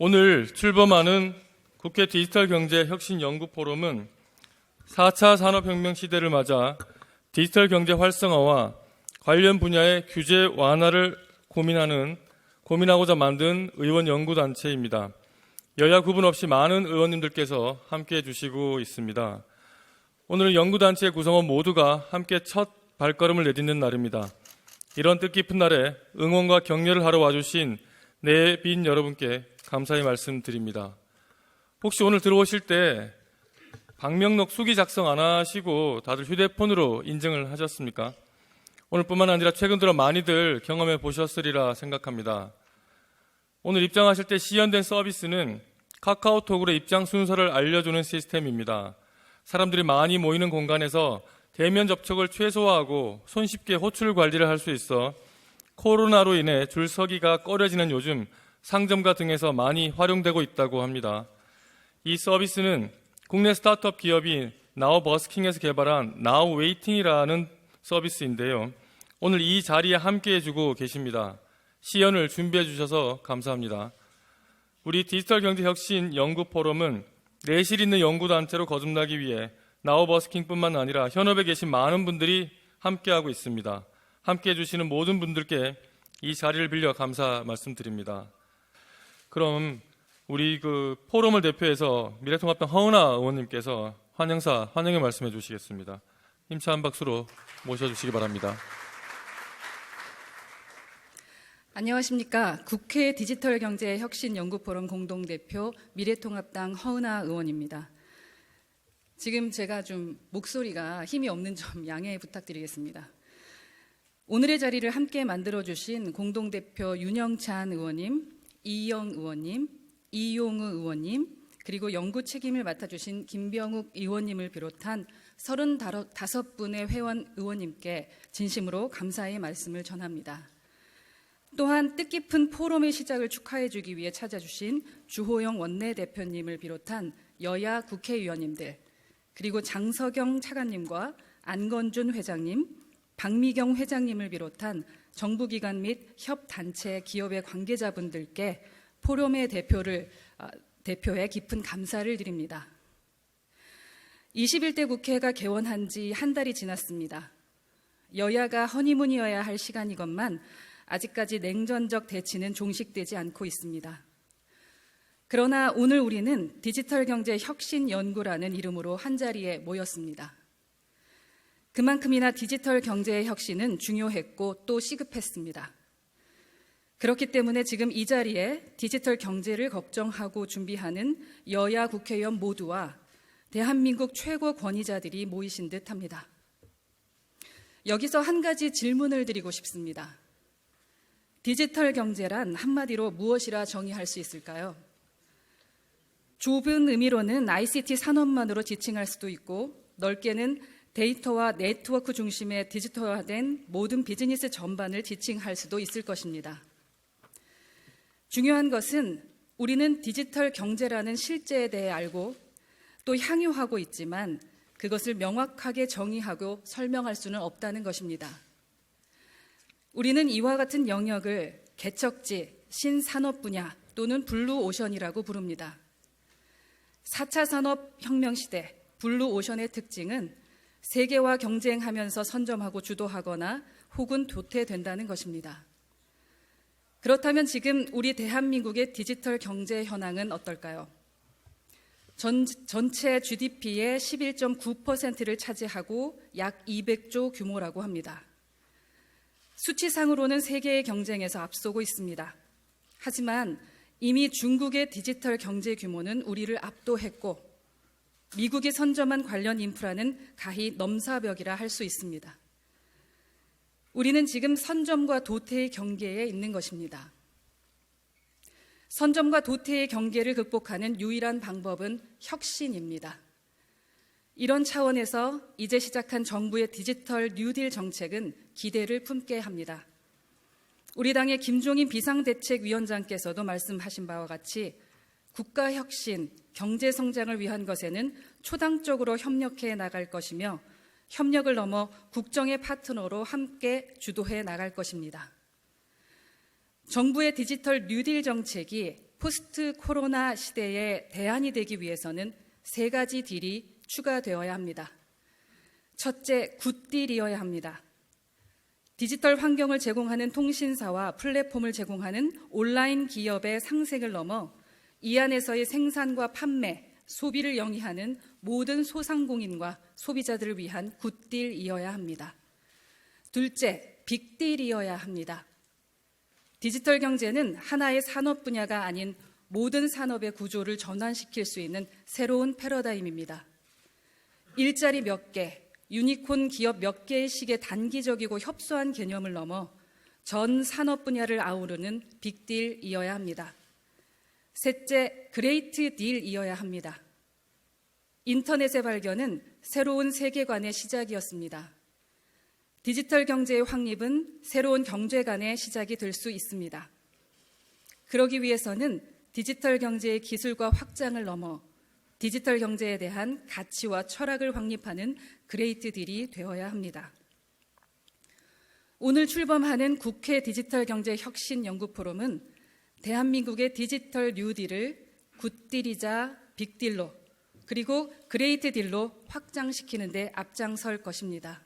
오늘 출범하는 국회 디지털경제혁신연구포럼은 4차 산업혁명 시대를 맞아 디지털 경제 활성화와 관련 분야의 규제 완화를 고민하고자 만든 의원연구단체입니다. 여야 구분 없이 많은 의원님들께서 함께해 주시고 있습니다. 오늘 연구단체 구성원 모두가 함께 첫 발걸음을 내딛는 날입니다. 이런 뜻깊은 날에 응원과 격려를 하러 와주신 내빈 여러분께 감사의 말씀드립니다. 혹시 오늘 들어오실 때 방명록 수기 작성 안 하시고 다들 휴대폰으로 인증을 하셨습니까? 오늘뿐만 아니라 최근 들어 많이들 경험해 보셨으리라 생각합니다. 오늘 입장하실 때 시연된 서비스는 카카오톡으로 입장 순서를 알려주는 시스템입니다. 사람들이 많이 모이는 공간에서 대면 접촉을 최소화하고 손쉽게 호출 관리를 할 수 있어 코로나로 인해 줄 서기가 꺼려지는 요즘 상점가 등에서 많이 활용되고 있다고 합니다. 이 서비스는 국내 스타트업 기업인 나우버스킹에서 개발한 나우웨이팅이라는 서비스인데요. 오늘 이 자리에 함께해 주고 계십니다. 시연을 준비해 주셔서 감사합니다. 우리 디지털경제혁신연구포럼은 내실 있는 연구단체로 거듭나기 위해 나우버스킹뿐만 아니라 현업에 계신 많은 분들이 함께하고 있습니다. 함께해 주시는 모든 분들께 이 자리를 빌려 감사 말씀드립니다. 그럼 우리 포럼을 대표해서 미래통합당 허은하 의원님께서 환영의 말씀해 주시겠습니다. 힘찬 박수로 모셔주시기 바랍니다. 안녕하십니까. 국회 디지털경제혁신연구포럼 공동대표 미래통합당 허은하 의원입니다. 지금 제가 좀 목소리가 힘이 없는 점 양해 부탁드리겠습니다. 오늘의 자리를 함께 만들어주신 공동대표 윤영찬 의원님, 이영 의원님, 이용우 의원님, 그리고 연구 책임을 맡아주신 김병욱 의원님을 비롯한 35분의 회원 의원님께 진심으로 감사의 말씀을 전합니다. 또한 뜻깊은 포럼의 시작을 축하해주기 위해 찾아주신 주호영 원내대표님을 비롯한 여야 국회의원님들, 그리고 장석영 차관님과 안건준 회장님, 박미경 회장님을 비롯한 정부기관 및 협단체 기업의 관계자분들께 포럼의 대표에 깊은 감사를 드립니다. 21대 국회가 개원한 지 한 달이 지났습니다. 여야가 허니문이어야 할 시간이건만 아직까지 냉전적 대치는 종식되지 않고 있습니다. 그러나 오늘 우리는 디지털경제혁신연구라는 이름으로 한자리에 모였습니다. 그만큼이나 디지털 경제의 혁신은 중요했고 또 시급했습니다. 그렇기 때문에 지금 이 자리에 디지털 경제를 걱정하고 준비하는 여야 국회의원 모두와 대한민국 최고 권위자들이 모이신 듯합니다. 여기서 한 가지 질문을 드리고 싶습니다. 디지털 경제란 한마디로 무엇이라 정의할 수 있을까요? 좁은 의미로는 ICT 산업만으로 지칭할 수도 있고, 넓게는 데이터와 네트워크 중심의 디지털화된 모든 비즈니스 전반을 지칭할 수도 있을 것입니다. 중요한 것은 우리는 디지털 경제라는 실제에 대해 알고 또 향유하고 있지만 그것을 명확하게 정의하고 설명할 수는 없다는 것입니다. 우리는 이와 같은 영역을 개척지, 신산업 분야 또는 블루오션이라고 부릅니다. 4차 산업혁명 시대 블루오션의 특징은 세계와 경쟁하면서 선점하고 주도하거나 혹은 도태된다는 것입니다. 그렇다면 지금 우리 대한민국의 디지털 경제 현황은 어떨까요? 전체 GDP의 11.9%를 차지하고 약 200조 규모라고 합니다. 수치상으로는 세계의 경쟁에서 앞서고 있습니다. 하지만 이미 중국의 디지털 경제 규모는 우리를 압도했고 미국이 선점한 관련 인프라는 가히 넘사벽이라 할 수 있습니다. 우리는 지금 선점과 도태의 경계에 있는 것입니다. 선점과 도태의 경계를 극복하는 유일한 방법은 혁신입니다. 이런 차원에서 이제 시작한 정부의 디지털 뉴딜 정책은 기대를 품게 합니다. 우리 당의 김종인 비상대책위원장께서도 말씀하신 바와 같이 국가 혁신, 경제 성장을 위한 것에는 초당적으로 협력해 나갈 것이며 협력을 넘어 국정의 파트너로 함께 주도해 나갈 것입니다. 정부의 디지털 뉴딜 정책이 포스트 코로나 시대의 대안이 되기 위해서는 세 가지 딜이 추가되어야 합니다. 첫째, 굿딜이어야 합니다. 디지털 환경을 제공하는 통신사와 플랫폼을 제공하는 온라인 기업의 상생을 넘어 이 안에서의 생산과 판매, 소비를 영위하는 모든 소상공인과 소비자들을 위한 굿딜이어야 합니다. 둘째, 빅딜이어야 합니다. 디지털 경제는 하나의 산업 분야가 아닌 모든 산업의 구조를 전환시킬 수 있는 새로운 패러다임입니다. 일자리 몇 개, 유니콘 기업 몇 개의 식의 단기적이고 협소한 개념을 넘어 전 산업 분야를 아우르는 빅딜이어야 합니다. 셋째, 그레이트 딜이어야 합니다. 인터넷의 발견은 새로운 세계관의 시작이었습니다. 디지털 경제의 확립은 새로운 경제관의 시작이 될 수 있습니다. 그러기 위해서는 디지털 경제의 기술과 확장을 넘어 디지털 경제에 대한 가치와 철학을 확립하는 그레이트 딜이 되어야 합니다. 오늘 출범하는 국회 디지털 경제 혁신 연구 포럼은 대한민국의 디지털 뉴딜을 굿딜이자 빅딜로 그리고 그레이트 딜로 확장시키는 데 앞장설 것입니다.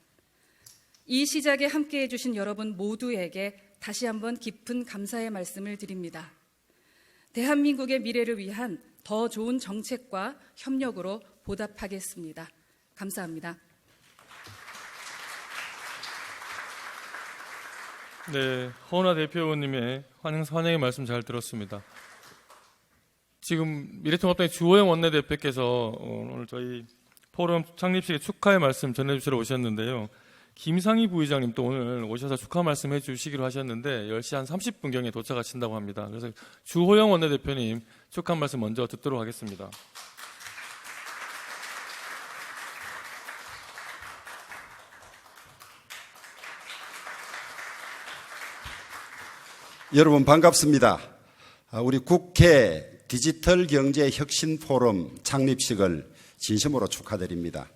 이 시작에 함께해 주신 여러분 모두에게 다시 한번 깊은 감사의 말씀을 드립니다. 대한민국의 미래를 위한 더 좋은 정책과 협력으로 보답하겠습니다. 감사합니다. 네, 허은하 대표님의 환영의 말씀 잘 들었습니다. 지금 미래통합당의 주호영 원내대표께서 오늘 저희 포럼 창립식에 축하의 말씀 전해주시러 오셨는데요. 김상희 부의장님 또 오늘 오셔서 축하 말씀해 주시기로 하셨는데 10시 한 30분경에 도착하신다고 합니다. 그래서 주호영 원내대표님 축하 말씀 먼저 듣도록 하겠습니다. 여러분 반갑습니다. 우리 국회 디지털 경제 혁신 포럼 창립식을 진심으로 축하드립니다.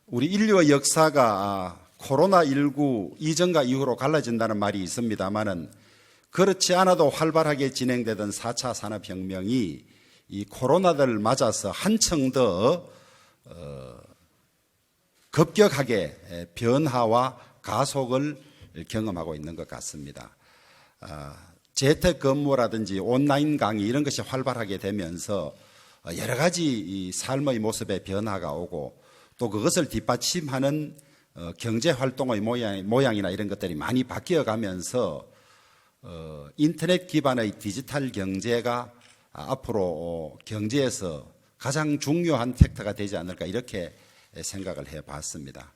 우리 인류의 역사가 코로나19 이전과 이후로 갈라진다는 말이 있습니다만은 그렇지 않아도 활발하게 진행되던 4차 산업혁명이 이 코로나를 맞아서 한층 더 급격하게 변화와 가속을 경험하고 있는 것 같습니다. 재택근무라든지 온라인 강의 이런 것이 활발하게 되면서 여러 가지 이 삶의 모습에 변화가 오고 또 그것을 뒷받침하는 경제활동의 모양이나 이런 것들이 많이 바뀌어가면서 인터넷 기반의 디지털 경제가 앞으로 경제에서 가장 중요한 팩터가 되지 않을까 이렇게 생각을 해봤습니다.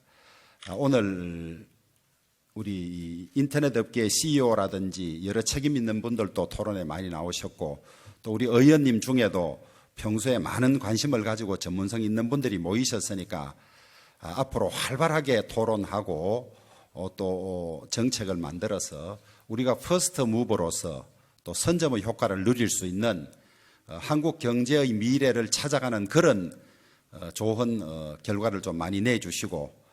오늘 우리 인터넷 업계의 CEO라든지 여러 책임 있는 분들도 토론에 많이 나오셨고 또 우리 의원님 중에도 평소에 많은 관심을 가지고 전문성 있는 분들이 모이셨으니까 앞으로 활발하게 토론하고 또 정책을 만들어서 우리가 퍼스트 무버로서 또 선점의 효과를 누릴 수 있는 한국 경제의 미래를 찾아가는 그런 좋은 결과를 좀 많이 내주시고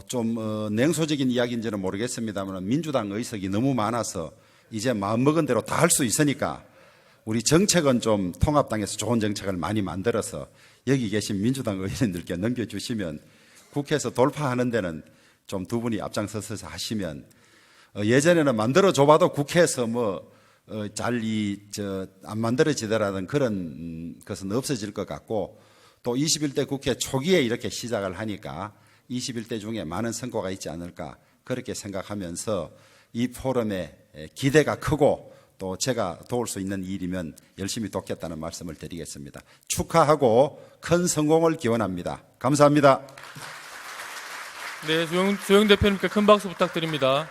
좀 냉소적인 이야기인지는 모르겠습니다만 민주당 의석이 너무 많아서 이제 마음먹은 대로 다 할 수 있으니까 우리 정책은 좀 통합당에서 좋은 정책을 많이 만들어서 여기 계신 민주당 의원님들께 넘겨주시면 국회에서 돌파하는 데는 좀 두 분이 앞장서서 하시면 예전에는 만들어줘봐도 국회에서 안 만들어지더라는 그런 것은 없어질 것 같고 또 21대 국회 초기에 이렇게 시작을 하니까 21대 중에 많은 성과가 있지 않을까 그렇게 생각하면서 이 포럼에 기대가 크고 또 제가 도울 수 있는 일이면 열심히 돕겠다는 말씀을 드리겠습니다. 축하하고 큰 성공을 기원합니다. 감사합니다. 네, 조영 대표님께 큰 박수 부탁드립니다.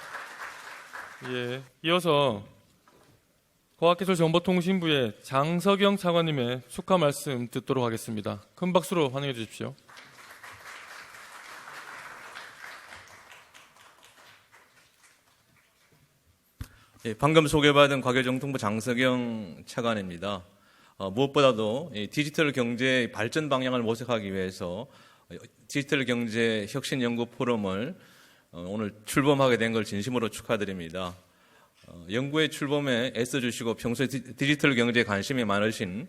예, 이어서 과학기술정보통신부의 장석영 차관님의 축하 말씀 듣도록 하겠습니다. 큰 박수로 환영해 주십시오. 예, 방금 소개받은 과교정통부 장석영 차관입니다. 무엇보다도 디지털 경제의 발전 방향을 모색하기 위해서 디지털 경제 혁신 연구 포럼을 오늘 출범하게 된 걸 진심으로 축하드립니다. 연구의 출범에 애써주시고 평소에 디지털 경제에 관심이 많으신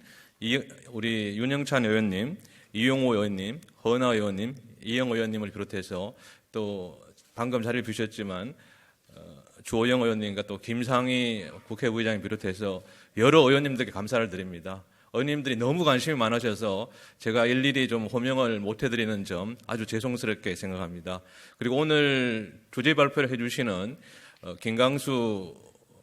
우리 윤영찬 의원님, 이용호 의원님, 허은하 의원님, 이영 의원님을 비롯해서 또 방금 자리를 비우셨지만 주호영 의원님과 또 김상희 국회부의장을 비롯해서 여러 의원님들께 감사를 드립니다. 의원님들이 너무 관심이 많으셔서 제가 일일이 좀 호명을 못 해드리는 점 아주 죄송스럽게 생각합니다. 그리고 오늘 주제 발표를 해주시는 김강수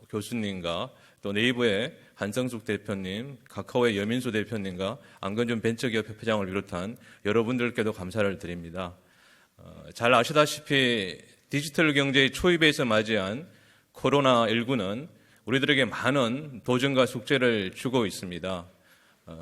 교수님과 또 네이버의 한성숙 대표님, 카카오의 여민수 대표님과 안건준 벤처기업 협회장을 비롯한 여러분들께도 감사를 드립니다. 잘 아시다시피 디지털 경제의 초입에서 맞이한 코로나19는 우리들에게 많은 도전과 숙제를 주고 있습니다.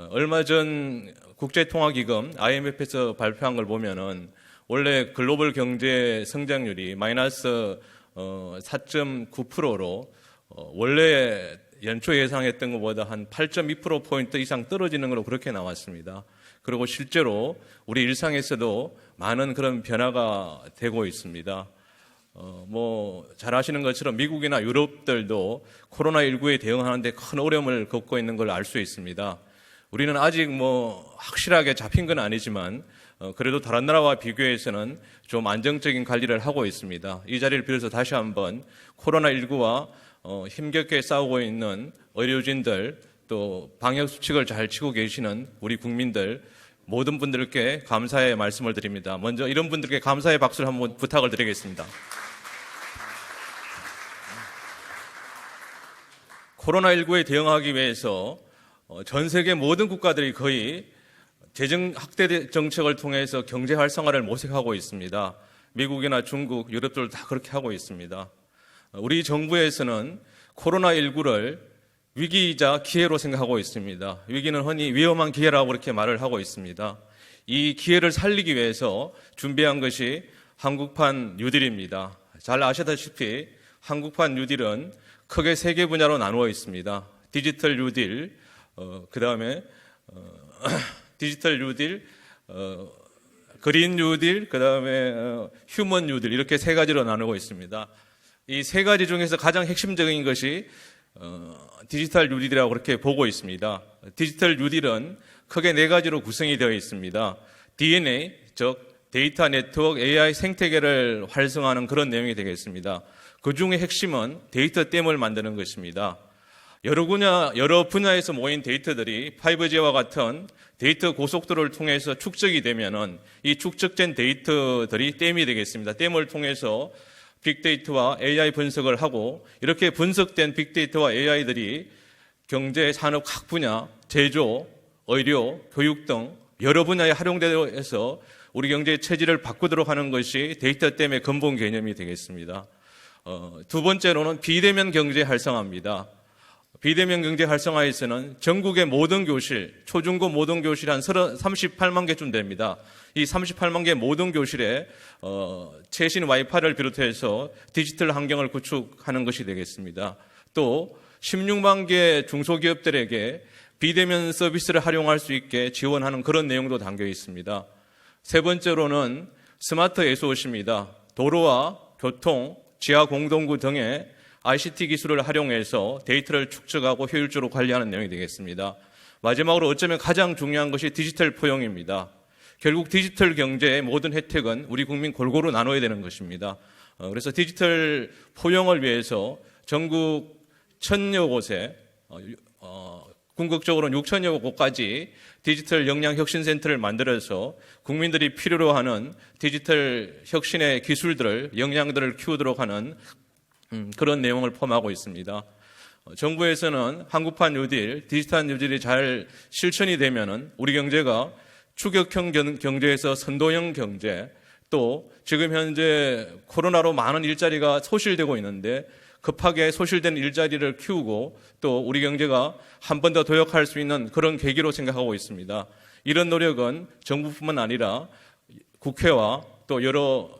얼마 전 국제통화기금 IMF에서 발표한 걸 보면은 원래 글로벌 경제 성장률이 마이너스 4.9%로 원래 연초 예상했던 것보다 한 8.2%포인트 이상 떨어지는 걸로 그렇게 나왔습니다. 그리고 실제로 우리 일상에서도 많은 그런 변화가 되고 있습니다. 잘 아시는 것처럼 미국이나 유럽들도 코로나19에 대응하는데 큰 어려움을 겪고 있는 걸 알 수 있습니다. 우리는 아직 확실하게 잡힌 건 아니지만 그래도 다른 나라와 비교해서는 좀 안정적인 관리를 하고 있습니다. 이 자리를 빌어서 다시 한번 코로나19와 힘겹게 싸우고 있는 의료진들 또 방역 수칙을 잘 지키고 계시는 우리 국민들 모든 분들께 감사의 말씀을 드립니다. 먼저 이런 분들께 감사의 박수를 한번 부탁을 드리겠습니다. 코로나19에 대응하기 위해서 전 세계 모든 국가들이 거의 재정 확대 정책을 통해서 경제 활성화를 모색하고 있습니다. 미국이나 중국, 유럽들 다 그렇게 하고 있습니다. 우리 정부에서는 코로나19를 위기이자 기회로 생각하고 있습니다. 위기는 흔히 위험한 기회라고 그렇게 말을 하고 있습니다. 이 기회를 살리기 위해서 준비한 것이 한국판 뉴딜입니다. 잘 아시다시피 한국판 뉴딜은 크게 3개 분야로 나누어 있습니다. 디지털 뉴딜, 그다음에 디지털 뉴딜, 그린 뉴딜, 그다음에 휴먼 뉴딜 이렇게 3가지로 나누고 있습니다. 이 3가지 중에서 가장 핵심적인 것이 디지털 뉴딜이라고 그렇게 보고 있습니다. 디지털 뉴딜은 크게 4가지로 구성이 되어 있습니다. DNA, 즉 데이터 네트워크 AI 생태계를 활성화하는 그런 내용이 되겠습니다. 그 중에 핵심은 데이터 댐을 만드는 것입니다. 여러 분야에서 모인 데이터들이 5G와 같은 데이터 고속도로를 통해서 축적이 되면은 이 축적된 데이터들이 댐이 되겠습니다. 댐을 통해서 빅데이터와 AI 분석을 하고 이렇게 분석된 빅데이터와 AI들이 경제, 산업 각 분야, 제조, 의료, 교육 등 여러 분야에 활용되어서 우리 경제의 체질을 바꾸도록 하는 것이 데이터 댐의 근본 개념이 되겠습니다. 두 번째로는 비대면 경제 활성화입니다. 비대면 경제 활성화에서는 전국의 모든 교실, 초중고 모든 교실 한 38만 개쯤 됩니다. 이 38만 개 모든 교실에 최신 와이파이를 비롯해서 디지털 환경을 구축하는 것이 되겠습니다. 또 16만 개 중소기업들에게 비대면 서비스를 활용할 수 있게 지원하는 그런 내용도 담겨 있습니다. 세 번째로는 스마트 SOC입니다. 도로와 교통, 지하 공동구 등의 ICT 기술을 활용해서 데이터를 축적하고 효율적으로 관리하는 내용이 되겠습니다. 마지막으로 어쩌면 가장 중요한 것이 디지털 포용입니다. 결국 디지털 경제의 모든 혜택은 우리 국민 골고루 나눠야 되는 것입니다. 그래서 디지털 포용을 위해서 전국 1,000여 곳에 궁극적으로는 6,000여 곳까지 디지털 역량혁신센터를 만들어서 국민들이 필요로 하는 디지털 혁신의 기술들을, 역량들을 키우도록 하는 그런 내용을 포함하고 있습니다. 정부에서는 한국판 뉴딜, 디지털 뉴딜이 잘 실천이 되면은 우리 경제가 추격형 경제에서 선도형 경제, 또 지금 현재 코로나로 많은 일자리가 소실되고 있는데 급하게 소실된 일자리를 키우고 또 우리 경제가 한 번 더 도약할 수 있는 그런 계기로 생각하고 있습니다. 이런 노력은 정부뿐만 아니라 국회와 또 여러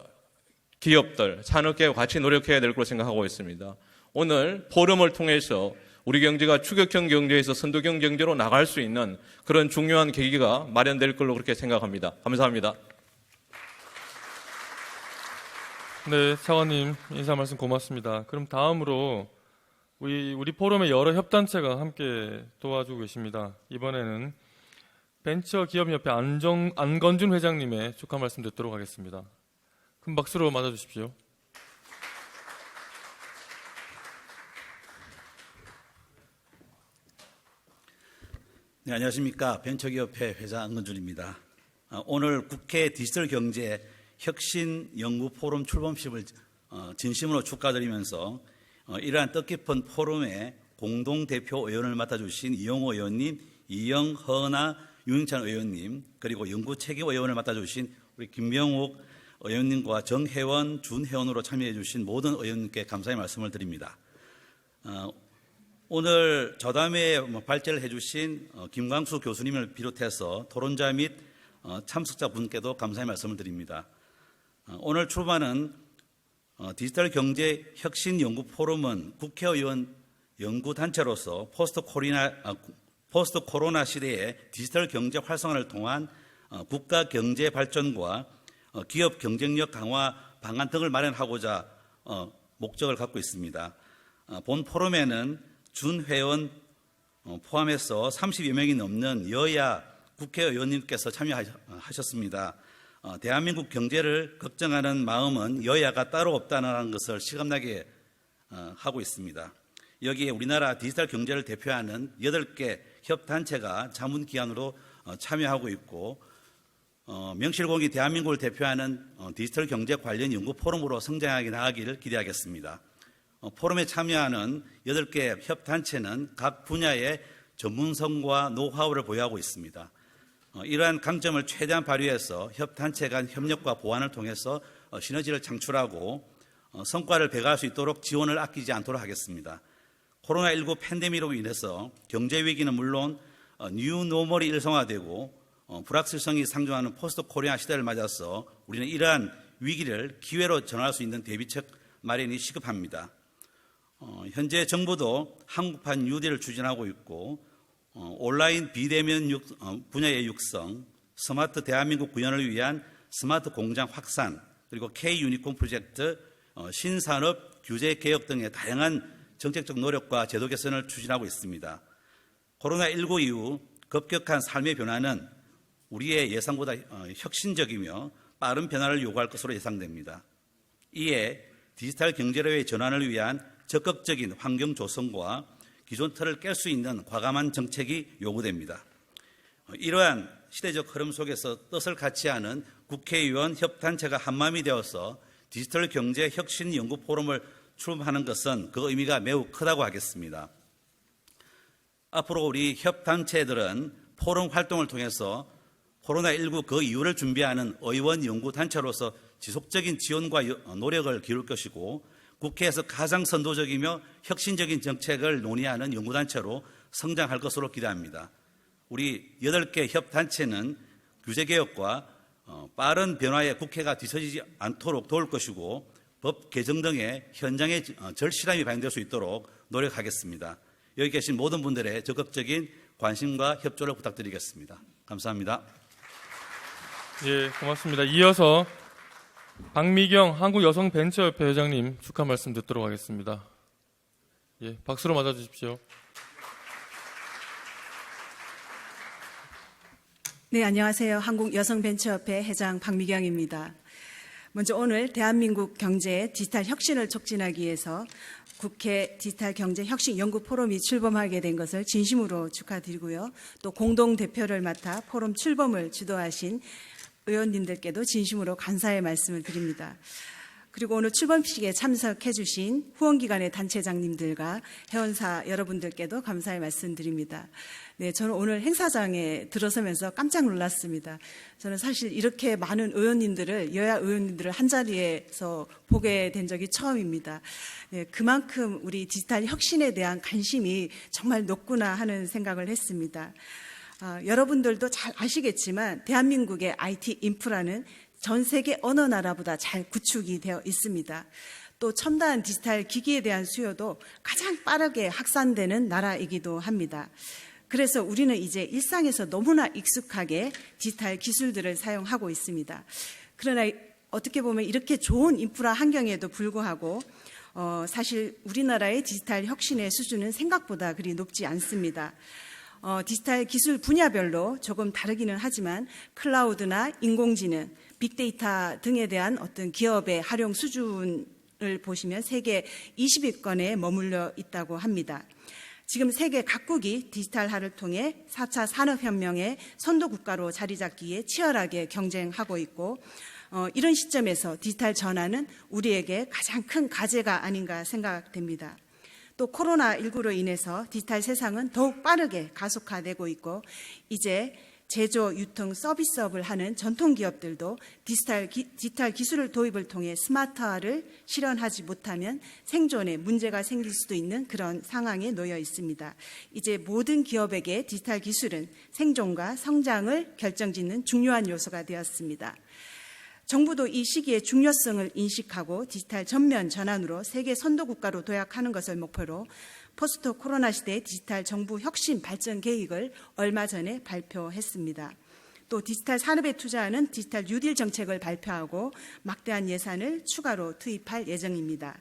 기업들, 산업계와 같이 노력해야 될 것으로 생각하고 있습니다. 오늘 포럼을 통해서 우리 경제가 추격형 경제에서 선도형 경제로 나갈 수 있는 그런 중요한 계기가 마련될 걸로 그렇게 생각합니다. 감사합니다. 네, 차관님 인사 말씀 고맙습니다. 그럼 다음으로 우리 포럼의 여러 협단체가 함께 도와주고 계십니다. 이번에는 벤처기업협회 안건준 회장님의 축하 말씀 듣도록 하겠습니다. 큰 박수로 맞아주십시오. 네, 안녕하십니까. 벤처기업회 회장 안건준입니다. 오늘 국회 디지털경제 혁신연구포럼 출범식을 진심으로 축하드리면서 이러한 뜻깊은 포럼의 공동대표 의원을 맡아주신 이용호 의원님, 이영허나 유영찬 의원님, 그리고 연구책임 의원을 맡아주신 우리 김명욱 의원님과 정혜원, 준혜원으로 참여해 주신 모든 의원님께 감사의 말씀을 드립니다. 오늘 저담회에 발제를 해주신 김광수 교수님을 비롯해서 토론자 및 참석자분께도 감사의 말씀을 드립니다. 오늘 출범하는 디지털 경제 혁신 연구 포럼은 국회의원 연구단체로서 포스트 코로나 시대의 디지털 경제 활성화를 통한 국가 경제 발전과 기업 경쟁력 강화 방안 등을 마련하고자 목적을 갖고 있습니다. 본 포럼에는 준 회원 포함해서 30여 명이 넘는 여야 국회의원님께서 참여하셨습니다. 대한민국 경제를 걱정하는 마음은 여야가 따로 없다는 것을 실감나게 하고 있습니다. 여기에 우리나라 디지털 경제를 대표하는 8개 협단체가 자문기관으로 참여하고 있고 명실공히 대한민국을 대표하는 디지털 경제 관련 연구 포럼으로 성장하게 나가기를 기대하겠습니다. 포럼에 참여하는 8개 협단체는 각 분야의 전문성과 노하우를 보유하고 있습니다. 이러한 강점을 최대한 발휘해서 협단체 간 협력과 보완을 통해서 시너지를 창출하고 성과를 배가할 수 있도록 지원을 아끼지 않도록 하겠습니다. 코로나19 팬데믹으로 인해서 경제 위기는 물론 뉴 노멀이 일상화되고 불확실성이 상존하는 포스트 코리아 시대를 맞아서 우리는 이러한 위기를 기회로 전환할 수 있는 대비책 마련이 시급합니다. 현재 정부도 한국판 뉴딜을 추진하고 있고 온라인 비대면 분야의 육성, 스마트 대한민국 구현을 위한 스마트 공장 확산, 그리고 K-유니콘 프로젝트, 신산업 규제 개혁 등의 다양한 정책적 노력과 제도 개선을 추진하고 있습니다. 코로나19 이후 급격한 삶의 변화는 우리의 예상보다 혁신적이며 빠른 변화를 요구할 것으로 예상됩니다. 이에 디지털 경제로의 전환을 위한 적극적인 환경 조성과 기존 틀을 깰 수 있는 과감한 정책이 요구됩니다. 이러한 시대적 흐름 속에서 뜻을 같이 하는 국회의원 협단체가 한마음이 되어서 디지털 경제 혁신 연구 포럼을 출범하는 것은 그 의미가 매우 크다고 하겠습니다. 앞으로 우리 협단체들은 포럼 활동을 통해서 코로나19 그 이후를 준비하는 의원 연구단체로서 지속적인 지원과 노력을 기울일 것이고 국회에서 가장 선도적이며 혁신적인 정책을 논의하는 연구단체로 성장할 것으로 기대합니다. 우리 8개 협단체는 규제개혁과 빠른 변화에 국회가 뒤처지지 않도록 도울 것이고 법 개정 등의 현장의 절실함이 반영될 수 있도록 노력하겠습니다. 여기 계신 모든 분들의 적극적인 관심과 협조를 부탁드리겠습니다. 감사합니다. 예, 고맙습니다. 이어서 박미경 한국여성벤처협회 회장님 축하 말씀 듣도록 하겠습니다. 예, 박수로 맞아주십시오. 네, 안녕하세요. 한국여성벤처협회 회장 박미경입니다. 먼저 오늘 대한민국 경제의 디지털 혁신을 촉진하기 위해서 국회 디지털 경제 혁신 연구 포럼이 출범하게 된 것을 진심으로 축하드리고요. 또 공동 대표를 맡아 포럼 출범을 주도하신 의원님들께도 진심으로 감사의 말씀을 드립니다. 그리고 오늘 출범식에 참석해 주신 후원기관의 단체장님들과 회원사 여러분들께도 감사의 말씀드립니다. 네, 저는 오늘 행사장에 들어서면서 깜짝 놀랐습니다. 저는 사실 이렇게 많은 의원님들을, 여야 의원님들을 한자리에서 보게 된 적이 처음입니다. 네, 그만큼 우리 디지털 혁신에 대한 관심이 정말 높구나 하는 생각을 했습니다. 여러분들도 잘 아시겠지만 대한민국의 IT 인프라는 전 세계 어느 나라보다 잘 구축이 되어 있습니다. 또 첨단 디지털 기기에 대한 수요도 가장 빠르게 확산되는 나라이기도 합니다. 그래서 우리는 이제 일상에서 너무나 익숙하게 디지털 기술들을 사용하고 있습니다. 그러나 어떻게 보면 이렇게 좋은 인프라 환경에도 불구하고 사실 우리나라의 디지털 혁신의 수준은 생각보다 그리 높지 않습니다. 디지털 기술 분야별로 조금 다르기는 하지만 클라우드나 인공지능, 빅데이터 등에 대한 어떤 기업의 활용 수준을 보시면 세계 20위권에 머물러 있다고 합니다. 지금 세계 각국이 디지털화를 통해 4차 산업혁명의 선도국가로 자리 잡기 위해 치열하게 경쟁하고 있고 이런 시점에서 디지털 전환은 우리에게 가장 큰 과제가 아닌가 생각됩니다. 또 코로나19로 인해서 디지털 세상은 더욱 빠르게 가속화되고 있고 이제 제조, 유통, 서비스업을 하는 전통 기업들도 디지털 기술을 도입을 통해 스마트화를 실현하지 못하면 생존에 문제가 생길 수도 있는 그런 상황에 놓여 있습니다. 이제 모든 기업에게 디지털 기술은 생존과 성장을 결정짓는 중요한 요소가 되었습니다. 정부도 이 시기의 중요성을 인식하고 디지털 전면 전환으로 세계 선도국가로 도약하는 것을 목표로 포스트 코로나 시대의 디지털 정부 혁신 발전 계획을 얼마 전에 발표했습니다. 또 디지털 산업에 투자하는 디지털 뉴딜 정책을 발표하고 막대한 예산을 추가로 투입할 예정입니다.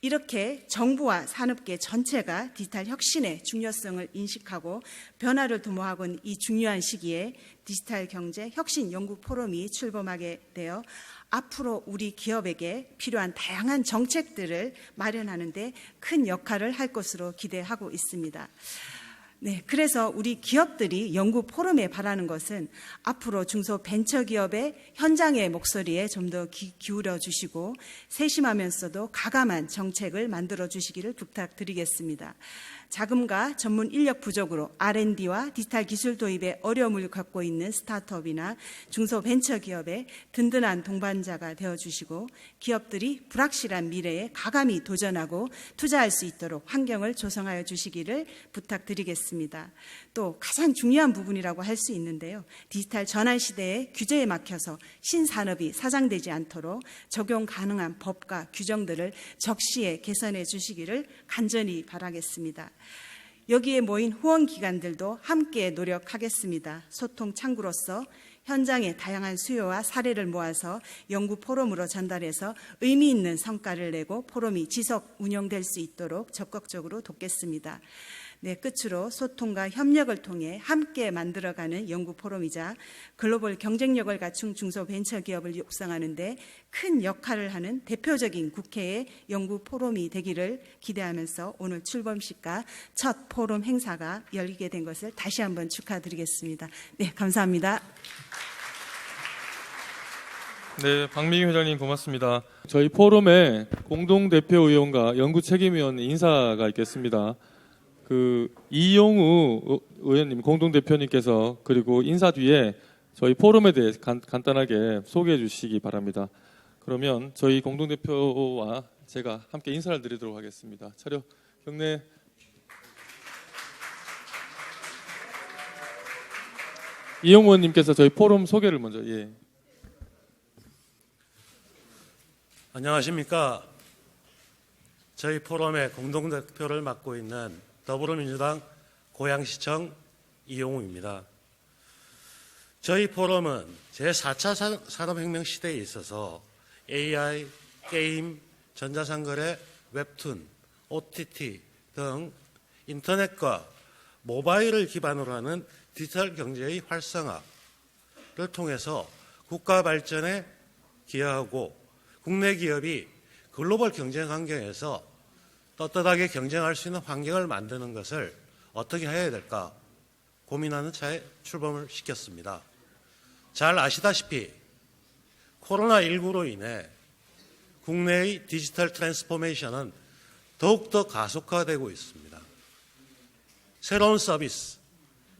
이렇게 정부와 산업계 전체가 디지털 혁신의 중요성을 인식하고 변화를 도모하고 있는 이 중요한 시기에 디지털 경제 혁신 연구 포럼이 출범하게 되어 앞으로 우리 기업에게 필요한 다양한 정책들을 마련하는 데 큰 역할을 할 것으로 기대하고 있습니다. 네, 그래서 우리 기업들이 연구 포럼에 바라는 것은 앞으로 중소벤처기업의 현장의 목소리에 좀 더 기울여 주시고 세심하면서도 가감한 정책을 만들어 주시기를 부탁드리겠습니다. 자금과 전문 인력 부족으로 R&D와 디지털 기술 도입에 어려움을 겪고 있는 스타트업이나 중소벤처기업의 든든한 동반자가 되어주시고 기업들이 불확실한 미래에 가감히 도전하고 투자할 수 있도록 환경을 조성하여 주시기를 부탁드리겠습니다. 또 가장 중요한 부분이라고 할 수 있는데요. 디지털 전환 시대에 규제에 막혀서 신산업이 사장되지 않도록 적용 가능한 법과 규정들을 적시에 개선해 주시기를 간절히 바라겠습니다. 여기에 모인 후원기관들도 함께 노력하겠습니다. 소통 창구로서 현장의 다양한 수요와 사례를 모아서 연구 포럼으로 전달해서 의미 있는 성과를 내고 포럼이 지속 운영될 수 있도록 적극적으로 돕겠습니다. 네, 끝으로 소통과 협력을 통해 함께 만들어가는 연구 포럼이자 글로벌 경쟁력을 갖춘 중소벤처기업을 육성하는 데 큰 역할을 하는 대표적인 국회의 연구 포럼이 되기를 기대하면서 오늘 출범식과 첫 포럼 행사가 열리게 된 것을 다시 한번 축하드리겠습니다. 네, 감사합니다. 네, 박미경 회장님 고맙습니다. 저희 포럼에 공동대표의원과 연구책임위원 인사가 있겠습니다. 이용우 의원님 공동대표님께서 그리고 인사 뒤에 저희 포럼에 대해 간단하게 소개해 주시기 바랍니다. 그러면 저희 공동대표와 제가 함께 인사를 드리도록 하겠습니다. 차렷 경례. 이용우 의원님께서 저희 포럼 소개를 먼저. 안녕하십니까. 저희 포럼의 공동대표를 맡고 있는 더불어민주당 고양시청 이용우입니다. 저희 포럼은 제4차 산업혁명 시대에 있어서 AI, 게임, 전자상거래, 웹툰, OTT 등 인터넷과 모바일을 기반으로 하는 디지털 경제의 활성화를 통해서 국가 발전에 기여하고 국내 기업이 글로벌 경쟁 환경에서 떳떳하게 경쟁할 수 있는 환경을 만드는 것을 어떻게 해야 될까 고민하는 차에 출범을 시켰습니다. 잘 아시다시피 코로나19로 인해 국내의 디지털 트랜스포메이션은 더욱더 가속화되고 있습니다. 새로운 서비스,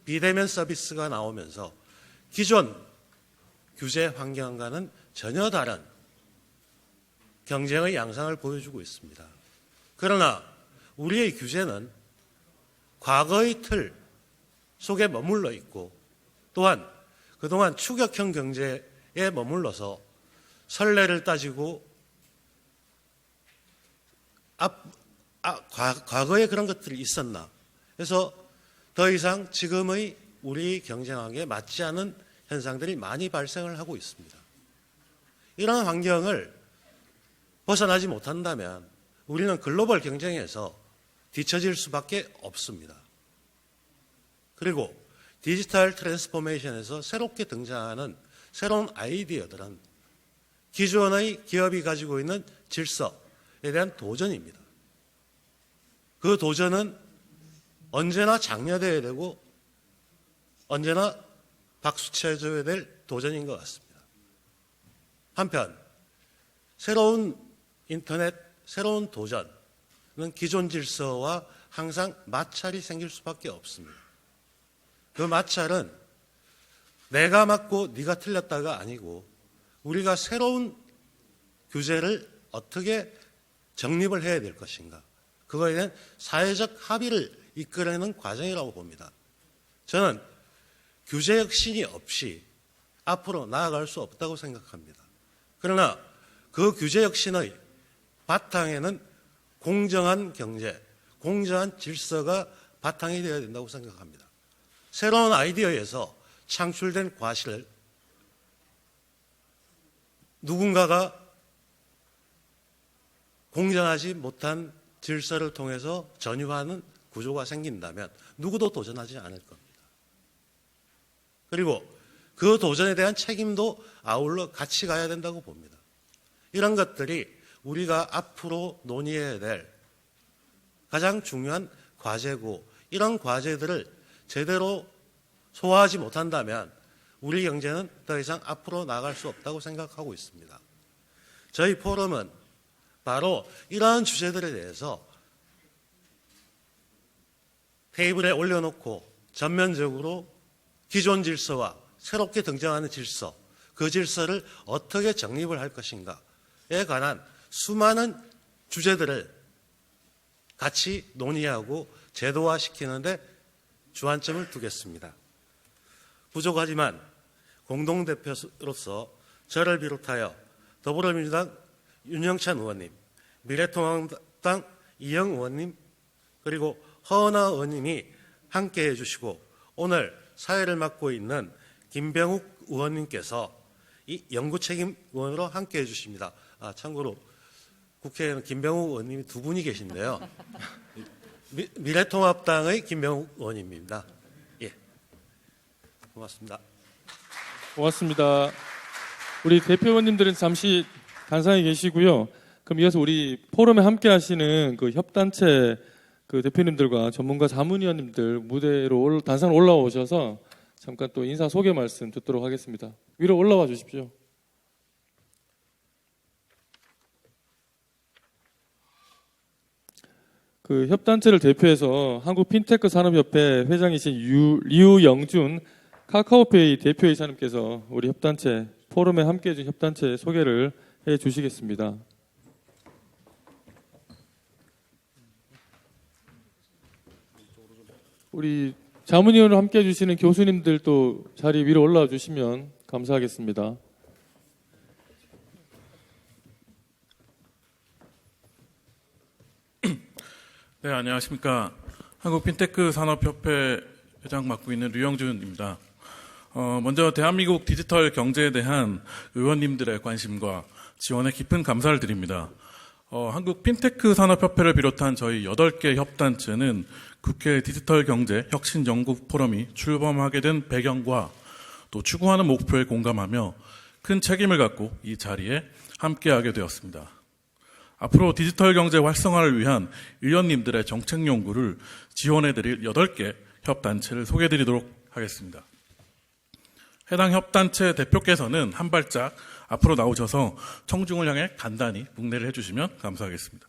비대면 서비스가 나오면서 기존 규제 환경과는 전혀 다른 경쟁의 양상을 보여주고 있습니다. 그러나 우리의 규제는 과거의 틀 속에 머물러 있고 또한 그동안 추격형 경제에 머물러서 선례를 따지고 과거에 그런 것들이 있었나 그래서 더 이상 지금의 우리 경쟁하기에 맞지 않은 현상들이 많이 발생을 하고 있습니다. 이러한 환경을 벗어나지 못한다면 우리는 글로벌 경쟁에서 뒤처질 수밖에 없습니다. 그리고 디지털 트랜스포메이션에서 새롭게 등장하는 새로운 아이디어들은 기존의 기업이 가지고 있는 질서에 대한 도전입니다. 그 도전은 언제나 장려되어야 되고 언제나 박수쳐줘야 될 도전인 것 같습니다. 한편 새로운 인터넷, 새로운 도전은 기존 질서와 항상 마찰이 생길 수밖에 없습니다. 그 마찰은 내가 맞고 네가 틀렸다가 아니고 우리가 새로운 규제를 어떻게 정립을 해야 될 것인가, 그거에 대한 사회적 합의를 이끌어내는 과정이라고 봅니다. 저는 규제 혁신이 없이 앞으로 나아갈 수 없다고 생각합니다. 그러나 그 규제 혁신의 바탕에는 공정한 경제, 공정한 질서가 바탕이 되어야 된다고 생각합니다. 새로운 아이디어에서 창출된 과실을 누군가가 공정하지 못한 질서를 통해서 전유하는 구조가 생긴다면 누구도 도전하지 않을 겁니다. 그리고 그 도전에 대한 책임도 아울러 같이 가야 된다고 봅니다. 이런 것들이 우리가 앞으로 논의해야 될 가장 중요한 과제고, 이런 과제들을 제대로 소화하지 못한다면 우리 경제는 더 이상 앞으로 나아갈 수 없다고 생각하고 있습니다. 저희 포럼은 바로 이러한 주제들에 대해서 테이블에 올려놓고 전면적으로 기존 질서와 새롭게 등장하는 질서, 그 질서를 어떻게 정립을 할 것인가에 관한 수많은 주제들을 같이 논의하고 제도화시키는데 주안점을 두겠습니다. 부족하지만 공동대표로서 저를 비롯하여 더불어민주당 윤영찬 의원님, 미래통합당 이영 의원님, 그리고 허은하 의원님이 함께해 주시고 오늘 사회를 맡고 있는 김병욱 의원님께서 이 연구책임 의원으로 함께해 주십니다. 참고로 국회에는 김병욱 의원님이 두 분이 계신데요. 미래통합당의 김병욱 의원입니다. 예, 고맙습니다. 고맙습니다. 우리 대표 의원님들은 잠시 단상에 계시고요. 그럼 이어서 우리 포럼에 함께 하시는 그 협단체 그 대표님들과 전문가 자문위원님들 무대로 단상으로 올라오셔서 잠깐 또 인사 소개 말씀 듣도록 하겠습니다. 위로 올라와 주십시오. 그 협단체를 대표해서 한국 핀테크 산업협회 회장이신 류영준 카카오페이 대표이사님께서 우리 협단체 포럼에 함께해 준 협단체 소개를 해 주시겠습니다. 우리 자문위원으로 함께해 주시는 교수님들도 자리 위로 올라와 주시면 감사하겠습니다. 네, 안녕하십니까. 한국 핀테크 산업협회 회장 맡고 있는 류영준입니다. 먼저 대한민국 디지털 경제에 대한 의원님들의 관심과 지원에 깊은 감사를 드립니다. 한국 핀테크 산업협회를 비롯한 저희 8개 협단체는 국회 디지털 경제 혁신 연구 포럼이 출범하게 된 배경과 또 추구하는 목표에 공감하며 큰 책임을 갖고 이 자리에 함께하게 되었습니다. 앞으로 디지털 경제 활성화를 위한 의원님들의 정책 연구를 지원해드릴 8개 협단체를 소개해드리도록 하겠습니다. 해당 협단체 대표께서는 한 발짝 앞으로 나오셔서 청중을 향해 간단히 묵례를 해주시면 감사하겠습니다.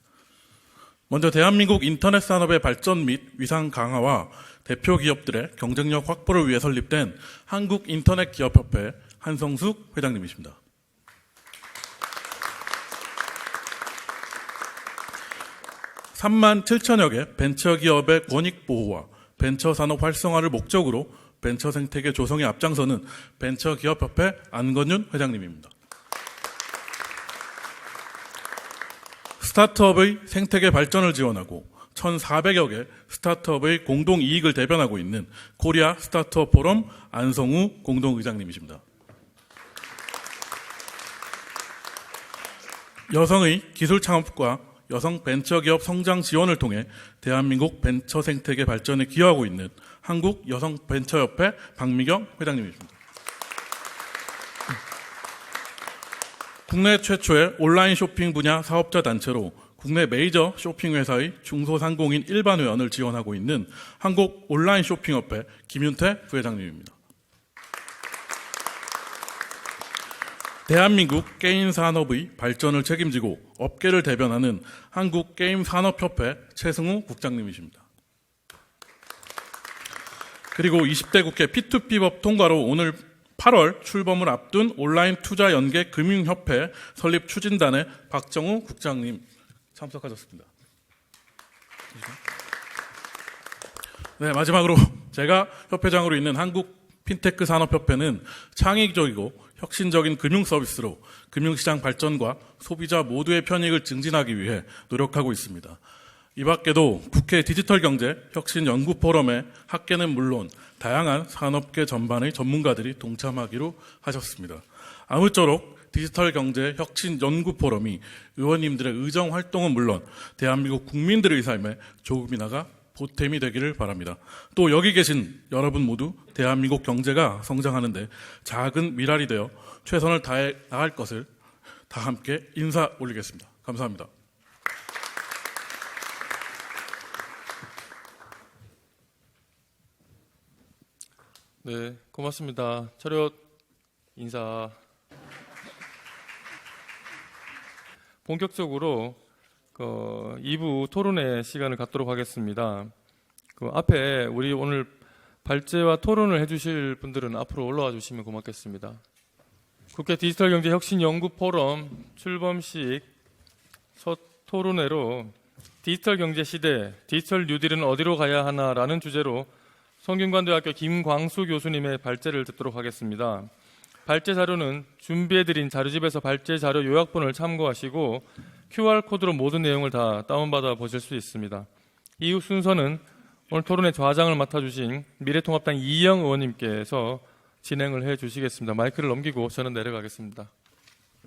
먼저 대한민국 인터넷 산업의 발전 및 위상 강화와 대표 기업들의 경쟁력 확보를 위해 설립된 한국인터넷기업협회 한성숙 회장님이십니다. (3만 7천여 개) 벤처기업의 권익보호와 벤처산업 활성화를 목적으로 벤처 생태계 조성에 앞장서는 벤처기업협회 안건윤 회장님입니다. 스타트업의 생태계 발전을 지원하고 1,400여 개 스타트업의 공동이익을 대변하고 있는 코리아 스타트업 포럼 안성우 공동의장님이십니다. 여성의 기술 창업과 여성 벤처기업 성장 지원을 통해 대한민국 벤처 생태계 발전에 기여하고 있는 한국 여성 벤처협회 박미경 회장님이십니다. 국내 최초의 온라인 쇼핑 분야 사업자 단체로 국내 메이저 쇼핑 회사의 중소상공인 일반 회원을 지원하고 있는 한국 온라인 쇼핑협회 김윤태 부회장님입니다. 대한민국 게임 산업의 발전을 책임지고 업계를 대변하는 한국 게임 산업협회 최승우 국장님이십니다. 그리고 20대 국회 P2P법 통과로 오늘 8월 출범을 앞둔 온라인 투자 연계 금융협회 설립 추진단의 박정우 국장님 참석하셨습니다. 네, 마지막으로 제가 협회장으로 있는 한국 핀테크 산업협회는 창의적이고 혁신적인 금융 서비스로 금융시장 발전과 소비자 모두의 편익을 증진하기 위해 노력하고 있습니다. 이 밖에도 국회 디지털경제 혁신 연구 포럼에 학계는 물론 다양한 산업계 전반의 전문가들이 동참하기로 하셨습니다. 아무쪼록 디지털경제 혁신 연구 포럼이 의원님들의 의정 활동은 물론 대한민국 국민들의 삶에 조금이나가 보탬이 되기를 바랍니다. 또 여기 계신 여러분 모두 대한민국 경제가 성장하는데 작은 미랄이 되어 최선을 다해 나갈 것을 다 함께 인사 올리겠습니다. 감사합니다. 네, 고맙습니다. 차렷 인사. 본격적으로 2부 토론회 시간을 갖도록 하겠습니다. 앞에 우리 오늘 발제와 토론을 해주실 분들은 앞으로 올라와 주시면 고맙겠습니다. 국회 디지털경제혁신연구포럼 출범식 첫 토론회로 디지털경제 시대, 디지털 뉴딜은 어디로 가야 하나라는 주제로 성균관대학교 김광수 교수님의 발제를 듣도록 하겠습니다. 발제 자료는 준비해드린 자료집에서 발제 자료 요약본을 참고하시고 QR코드로 모든 내용을 다 다운받아 보실 수 있습니다. 이후 순서는 오늘 토론의 좌장을 맡아주신 미래통합당 이영 의원님께서 진행을 해주시겠습니다. 마이크를 넘기고 저는 내려가겠습니다.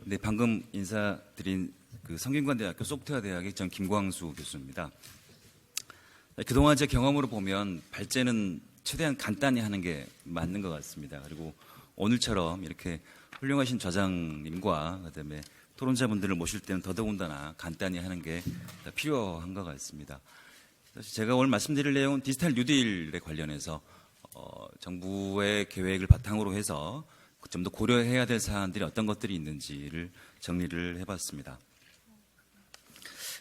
네, 방금 인사드린 성균관대학교 소프트웨어대학의 전 김광수 교수입니다. 그동안 제 경험으로 보면 발제는 최대한 간단히 하는 게 맞는 것 같습니다. 그리고 오늘처럼 이렇게 훌륭하신 좌장님과 그다음에 토론자분들을 모실 때는 더더군다나 간단히 하는 게 필요한 것 같습니다. 사실 제가 오늘 말씀드릴 내용은 디지털 뉴딜에 관련해서 정부의 계획을 바탕으로 해서 좀 더 고려해야 될 사안들이 어떤 것들이 있는지를 정리를 해봤습니다.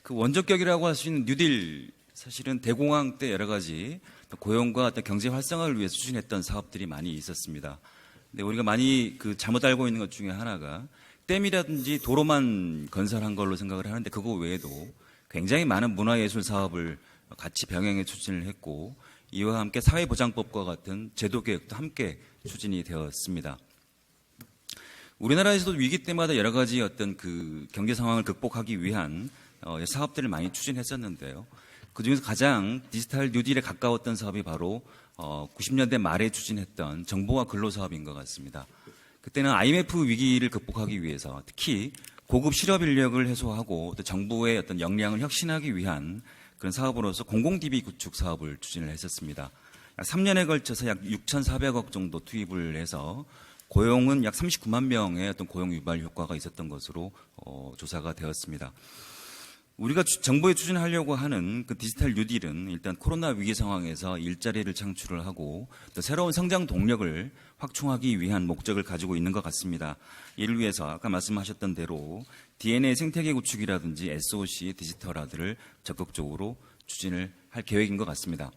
그 원조격이라고 할 수 있는 뉴딜, 사실은 대공황 때 여러 가지 고용과 어떤 경제 활성화를 위해 추진했던 사업들이 많이 있었습니다. 근데 우리가 많이 잘못 알고 있는 것 중에 하나가 댐이라든지 도로만 건설한 걸로 생각을 하는데 그거 외에도 굉장히 많은 문화예술 사업을 같이 병행해 추진을 했고 이와 함께 사회보장법과 같은 제도 개혁도 함께 추진이 되었습니다. 우리나라에서도 위기 때마다 여러 가지 어떤 경제 상황을 극복하기 위한 사업들을 많이 추진했었는데요. 그중에서 가장 디지털 뉴딜에 가까웠던 사업이 바로 90년대 말에 추진했던 정보화 근로사업인 것 같습니다. 그때는 IMF 위기를 극복하기 위해서 특히 고급 실업 인력을 해소하고 또 정부의 어떤 역량을 혁신하기 위한 그런 사업으로서 공공-DB 구축 사업을 추진을 했었습니다. 약 3년에 걸쳐서 약 6,400억 정도 투입을 해서 고용은 약 39만 명의 어떤 고용 유발 효과가 있었던 것으로 조사가 되었습니다. 우리가 정부에 추진하려고 하는 디지털 뉴딜은 일단 코로나 위기 상황에서 일자리를 창출을 하고 또 새로운 성장 동력을 확충하기 위한 목적을 가지고 있는 것 같습니다. 이를 위해서 아까 말씀하셨던 대로 DNA 생태계 구축이라든지 SOC 디지털화들을 적극적으로 추진을 할 계획인 것 같습니다.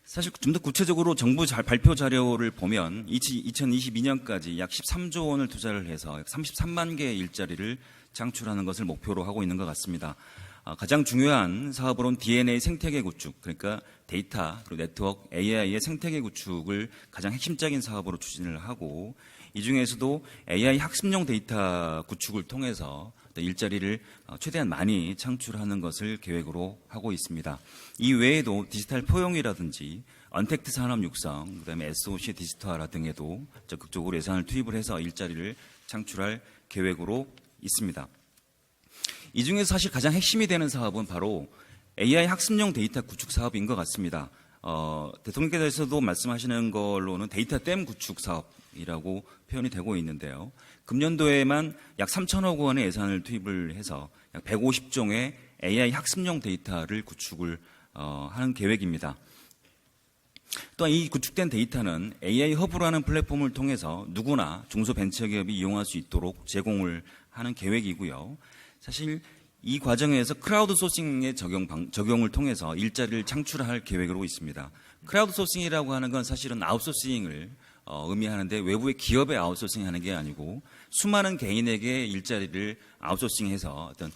사실 좀 더 구체적으로 정부 발표 자료를 보면 2022년까지 약 13조 원을 투자를 해서 약 33만 개의 일자리를 창출하는 것을 목표로 하고 있는 것 같습니다. 가장 중요한 사업으로는 DNA 생태계 구축, 그러니까 데이터, 그리고 네트워크, AI의 생태계 구축을 가장 핵심적인 사업으로 추진을 하고 이 중에서도 AI 학습용 데이터 구축을 통해서 일자리를 최대한 많이 창출하는 것을 계획으로 하고 있습니다. 이 외에도 디지털 포용이라든지 언택트 산업 육성, 그다음에 SOC 디지털화 등에도 적극적으로 예산을 투입을 해서 일자리를 창출할 계획으로 있습니다. 이 중에서 사실 가장 핵심이 되는 사업은 바로 AI 학습용 데이터 구축 사업인 것 같습니다. 대통령께서도 말씀하시는 걸로는 데이터 댐 구축 사업이라고 표현이 되고 있는데요. 금년도에만 약 3천억 원의 예산을 투입을 해서 약 150종의 AI 학습용 데이터를 구축을 하는 계획입니다. 또한 이 구축된 데이터는 AI 허브라는 플랫폼을 통해서 누구나 중소벤처기업이 이용할 수 있도록 제공을 하는 계획이고요. 사실 이 과정에서 크라우드 소싱의 적용을 통해서 일자리를 창출할 계획으로 있습니다. 크라우드 소싱이라고 하는 건 사실은 아웃소싱을 의미하는데 외부의 기업에 아웃소싱하는 게 아니고 수많은 개인에게 일자리를 아웃소싱해서 어떤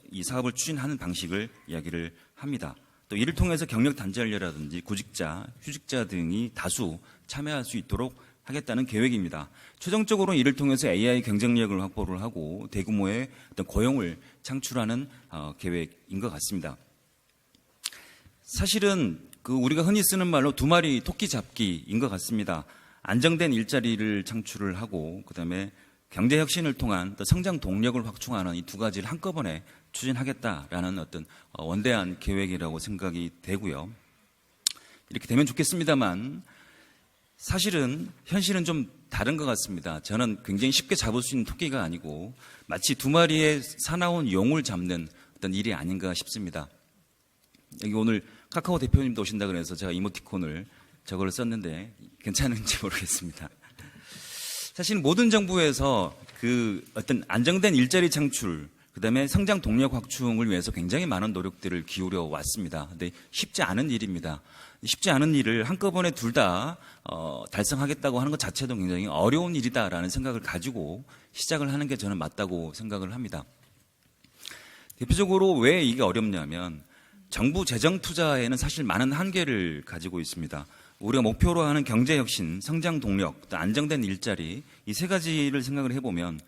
이 사업을 추진하는 방식을 이야기를 합니다. 또 이를 통해서 경력 단절료라든지 구직자, 휴직자 등이 다수 참여할 수 있도록 하겠다는 계획입니다. 최종적으로 이를 통해서 AI 경쟁력을 확보를 하고 대규모의 어떤 고용을 창출하는 계획인 것 같습니다. 사실은 우리가 흔히 쓰는 말로 두 마리 토끼 잡기인 것 같습니다. 안정된 일자리를 창출을 하고 그다음에 경제 혁신을 통한 또 성장 동력을 확충하는 이 두 가지를 한꺼번에 추진하겠다라는 어떤 원대한 계획이라고 생각이 되고요. 이렇게 되면 좋겠습니다만 사실은 현실은 좀 다른 것 같습니다. 저는 굉장히 쉽게 잡을 수 있는 토끼가 아니고 마치 두 마리의 사나운 용을 잡는 어떤 일이 아닌가 싶습니다. 여기 오늘 카카오 대표님도 오신다 그래서 제가 이모티콘을 저걸 썼는데 괜찮은지 모르겠습니다. 사실 모든 정부에서 어떤 안정된 일자리 창출, 그다음에 성장 동력 확충을 위해서 굉장히 많은 노력들을 기울여 왔습니다. 근데 쉽지 않은 일입니다. 쉽지 않은 일을 한꺼번에 둘 다 달성하겠다고 하는 것 자체도 굉장히 어려운 일이다라는 생각을 가지고 시작을 하는 게 저는 맞다고 생각을 합니다. 대표적으로 왜 이게 어렵냐면 정부 재정 투자에는 사실 많은 한계를 가지고 있습니다. 우리가 목표로 하는 경제혁신, 성장 동력, 또 안정된 일자리 이 세 가지를 생각을 해보면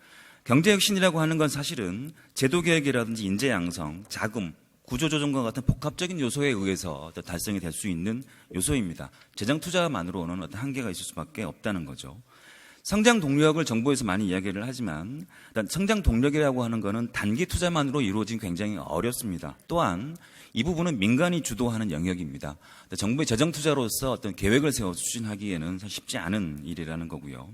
경제혁신이라고 하는 건 사실은 제도개혁이라든지 인재 양성, 자금, 구조조정과 같은 복합적인 요소에 의해서 달성이 될 수 있는 요소입니다. 재정 투자만으로는 어떤 한계가 있을 수밖에 없다는 거죠. 성장 동력을 정부에서 많이 이야기를 하지만 일단 성장 동력이라고 하는 것은 단기 투자만으로 이루어지기 굉장히 어렵습니다. 또한 이 부분은 민간이 주도하는 영역입니다. 정부의 재정 투자로서 어떤 계획을 세워 추진하기에는 쉽지 않은 일이라는 거고요.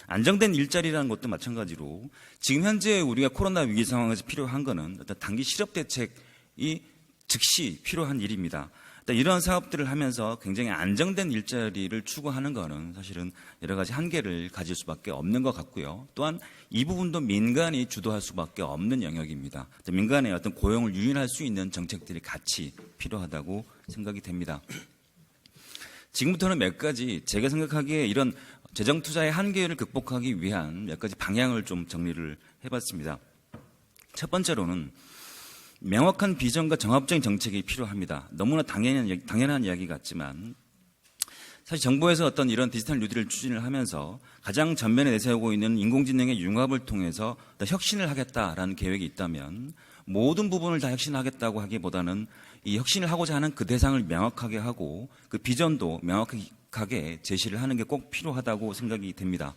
안정된 일자리라는 것도 마찬가지로 지금 현재 우리가 코로나 위기 상황에서 필요한 것은 어떤 단기 실업 대책이 즉시 필요한 일입니다. 이러한 사업들을 하면서 굉장히 안정된 일자리를 추구하는 것은 사실은 여러 가지 한계를 가질 수밖에 없는 것 같고요. 또한 이 부분도 민간이 주도할 수밖에 없는 영역입니다. 민간의 어떤 고용을 유인할 수 있는 정책들이 같이 필요하다고 생각이 됩니다. 지금부터는 몇 가지 제가 생각하기에 이런 재정 투자의 한계를 극복하기 위한 몇 가지 방향을 좀 정리를 해봤습니다. 첫 번째로는 명확한 비전과 정합적인 정책이 필요합니다. 너무나 당연한 이야기 같지만 사실 정부에서 어떤 이런 디지털 뉴딜을 추진을 하면서 가장 전면에 내세우고 있는 인공지능의 융합을 통해서 혁신을 하겠다라는 계획이 있다면 모든 부분을 다 혁신하겠다고 하기보다는 이 혁신을 하고자 하는 그 대상을 명확하게 하고 그 비전도 명확하게 제시를 하는 게 꼭 필요하다고 생각이 됩니다.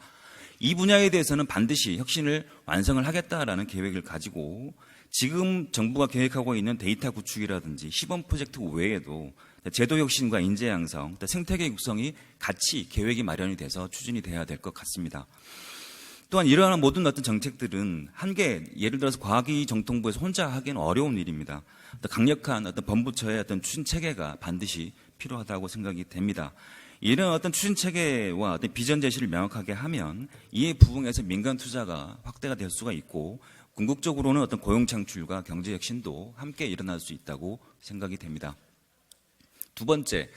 이 분야에 대해서는 반드시 혁신을 완성을 하겠다라는 계획을 가지고 지금 정부가 계획하고 있는 데이터 구축이라든지 시범 프로젝트 외에도 제도 혁신과 인재 양성, 생태계 육성이 같이 계획이 마련이 돼서 추진이 돼야 될 것 같습니다. 또한 이러한 모든 어떤 정책들은 예를 들어서 과학기정통부에서 혼자 하기는 어려운 일입니다. 강력한 어떤 범부처의 어떤 추진 체계가 반드시 필요하다고 생각이 됩니다. 이런 어떤 추진 체계와 어떤 비전 제시를 명확하게 하면 이에 부응해서 민간 투자가 확대가 될 수가 있고 궁극적으로는 어떤 고용 창출과 경제 혁신도 함께 일어날 수 있다고 생각이 됩니다. 두 번째,